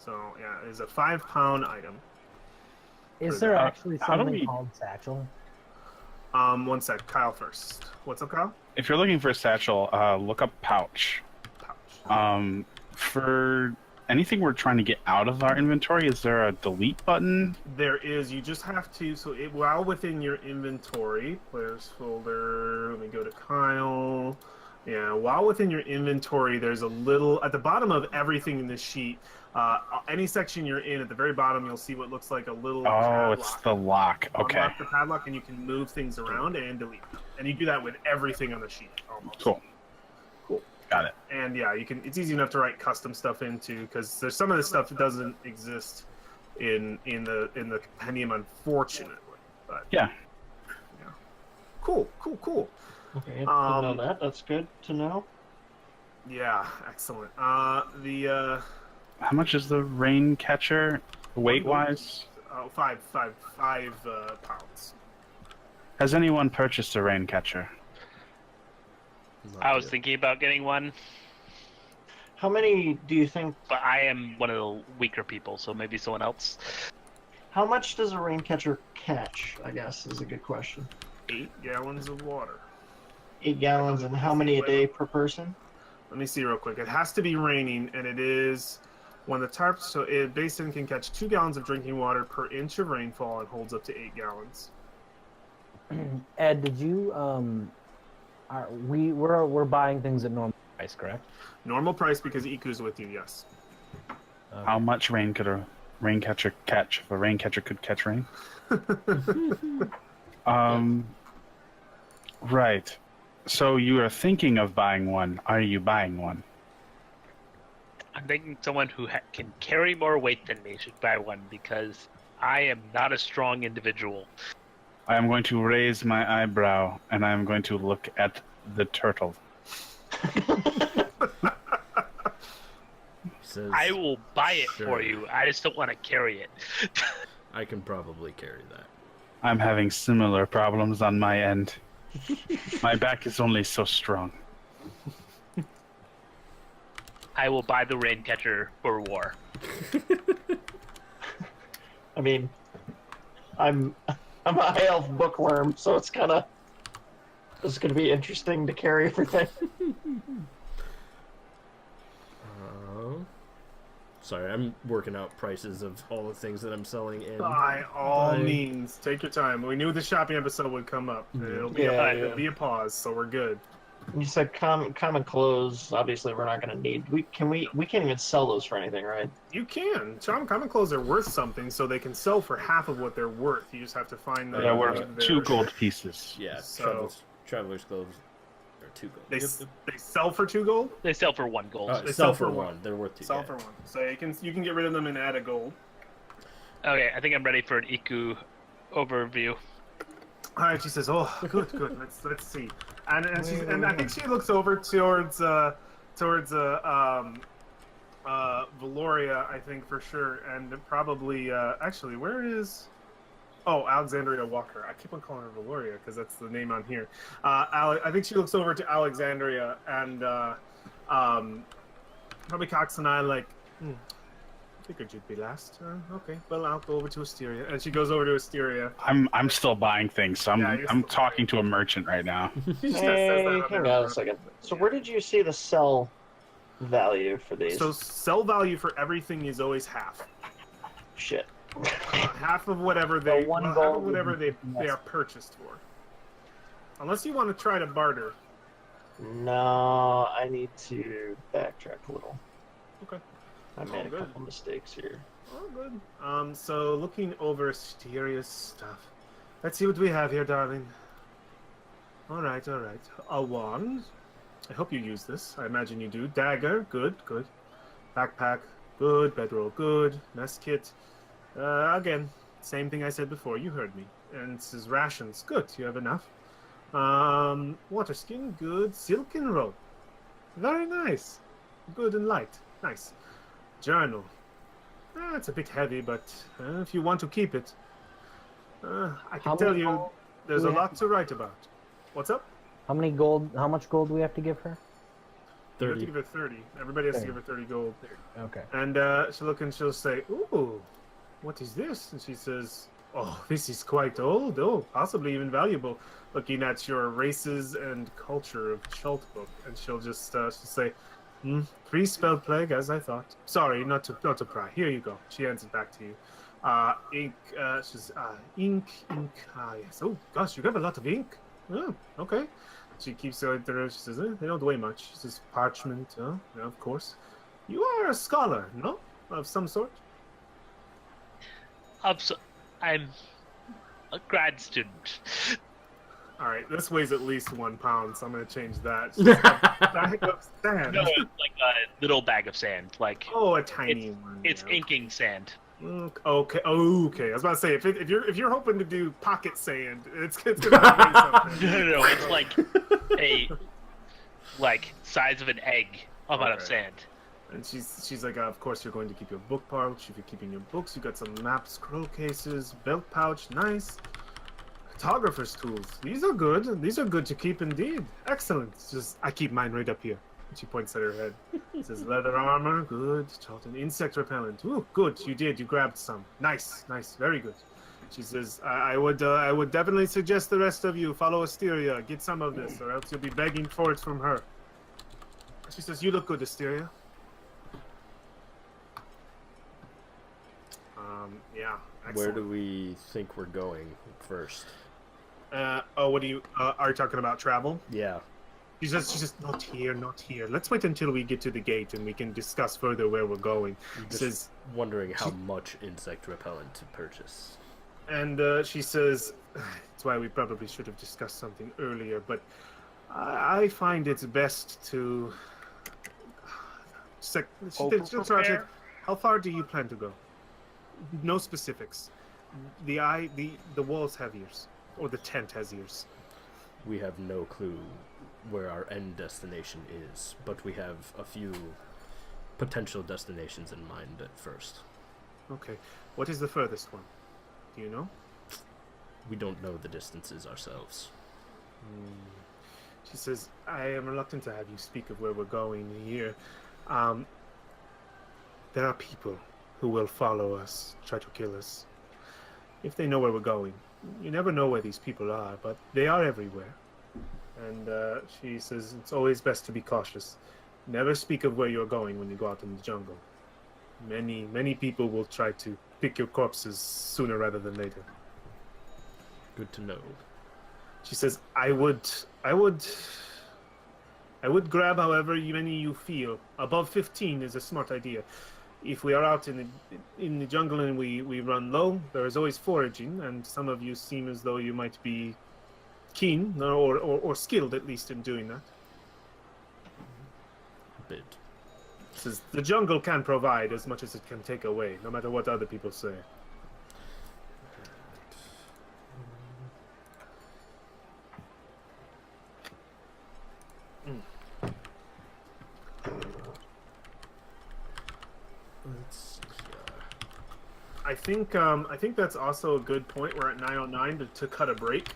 So yeah, it is a 5-pound item. Is there actually how do something we- called satchel? One sec. Kyle first. What's up, Kyle? If you're looking for a satchel, look up pouch. Pouch. For anything we're trying to get out of our inventory, is there a delete button? There is. You just have to. So while within your inventory, players folder. Let me go to Kyle. Yeah, while within your inventory, there's a little at the bottom of everything in this sheet. Any section you're in, at the very bottom, you'll see what looks like a little. Oh, padlock. it's the lock. Okay. Unlock the padlock, and you can move things around and delete them. And you do that with everything on the sheet, almost. Cool. Got it. And yeah, you can. It's easy enough to write custom stuff into, because there's some of this stuff that doesn't exist in the compendium, unfortunately. But Yeah. Cool. Okay, I didn't know that. That's good to know. Yeah, excellent. How much is the rain catcher weight wise? 5 pounds. Has anyone purchased a rain catcher? I was thinking about getting one, How many do you think? but I am one of the weaker people, so maybe someone else. How much does a rain catcher catch? I guess is a good question. 8 gallons of water. 8 gallons, and how many a day per person? Let me see real quick. It has to be raining, and it is when the tarp. So a basin can catch 2 gallons of drinking water per inch of rainfall and holds up to 8 gallons. Ed, did you we're buying things at normal price, correct? Normal price because Iku's with you. Yes. How much rain could a rain catcher catch if a rain catcher could catch rain? Right. So you are thinking of buying one. Are you buying one? I'm thinking someone who can carry more weight than me should buy one, because I am not a strong individual. I am going to raise my eyebrow and I am going to look at the turtle. Says, I will buy it Sure. for you. I just don't want to carry it. I can probably carry that. I'm having similar problems on my end. My back is only so strong. I will buy the rain catcher for war. I mean, I'm a high elf bookworm, so it's gonna be interesting to carry everything. Sorry, I'm working out prices of all the things that I'm selling in. By all Bye. means, take your time. We knew the shopping episode would come up. It'll be Yeah. a pause, so we're good. You said common clothes. Obviously, we're not gonna need. We can't even sell those for anything, right? You can. Common clothes are worth something, so they can sell for half of what they're worth. You just have to find the. They're worth 2 gold pieces. Yeah, So- traveler's clothes for 2 gold. They sell for 2 gold. They sell for 1 gold. They sell for 1. They're worth 2. Sell for 1. So you can get rid of them and add a gold. Okay, I think I'm ready for an Iku overview. All right, she says, "Oh, good. Let's see." And I think she looks over towards Valoria, I think for sure, and probably actually, where is? Oh, Alexandria Walker. I keep on calling her Valoria because that's the name on here. I think she looks over to Alexandria and probably Cox and I like. I figured you'd be last. Okay, well I'll go over to Asteria, and she goes over to Asteria. I'm still buying things, so I'm talking to a merchant right now. Hey, hang on a second. So where did you see the sell value for these? So sell value for everything is always half. Shit. Half of whatever they are purchased for. Unless you want to try to barter. No, I need to backtrack a little. Okay. I made a couple mistakes here. Oh, good. So looking over Asteria's stuff. Let's see what we have here, darling. All right. A wand. I hope you use this. I imagine you do. Dagger. Good. Backpack. Good. Bedroll. Good. Mess kit. Again, same thing I said before. You heard me. And this is rations. Good. You have enough. Water skin. Good. Silken rope. Very nice. Good and light. Nice. Journal. It's a bit heavy, but if you want to keep it, I can tell you there's a lot to write about. What's up? How much gold do we have to give her? 30. You have to give her 30. Everybody has to give her 30 gold. Okay. And she'll say, "Ooh, what is this?" And she says, "Oh, this is quite old. Oh, possibly even valuable." Looking at your races and culture of Chult book, and she'll say, 3 spell plague, as I thought. Sorry, not to pry. Here you go. She hands it back to you. Ink. She's ink. Yes. Oh gosh, you have a lot of ink. Oh, okay. She keeps it there. She says, they don't weigh much. She says, parchment. Oh, yeah, of course. You are a scholar, no? Of some sort? I'm a grad student. All right, this weighs at least 1 pound, so I'm going to change that. She's like, bag of sand. No, it's like a little bag of sand. Like a tiny one. It's inking sand. Okay. I was about to say if you're hoping to do pocket sand, it's gonna be something. No, it's like size of an egg amount of sand. And she's like, of course you're going to keep your book pouch. If you're keeping your books, you got some map scroll cases, belt pouch, nice. Photographer's tools. These are good. These are good to keep indeed. Excellent. I keep mine right up here. She points at her head. It says leather armor, good. Chult, insect repellent. Ooh, good. You did. You grabbed some. Nice. Very good. She says, I would definitely suggest the rest of you follow Asteria. Get some of this, or else you'll be begging for it from her. She says, you look good, Asteria. Yeah. Excellent. Where do we think we're going first? What do you? Are you talking about travel? Yeah. She's just not here. Let's wait until we get to the gate and we can discuss further where we're going. Just says, wondering how much insect repellent to purchase. And she says, that's why we probably should have discussed something earlier, but I find it's best to... How far do you plan to go? No specifics. The walls have ears, or the tent has ears. We have no clue where our end destination is, but we have a few potential destinations in mind at first. Okay. What is the furthest one? Do you know? We don't know the distances ourselves. She says, I am reluctant to have you speak of where we're going here. There are people who will follow us, try to kill us. If they know where we're going. You never know where these people are, but they are everywhere. And she says, it's always best to be cautious. Never speak of where you're going when you go out in the jungle. Many people will try to pick your corpses sooner rather than later. Good to know. She says, I would grab however many you feel. Above 15 is a smart idea. If we are out in the jungle and we run low, there is always foraging, and some of you seem as though you might be keen or skilled at least in doing that. bit. Says the jungle can provide as much as it can take away, no matter what other people say. Let's see here. I think that's also a good point. We're at 9:09 to cut a break.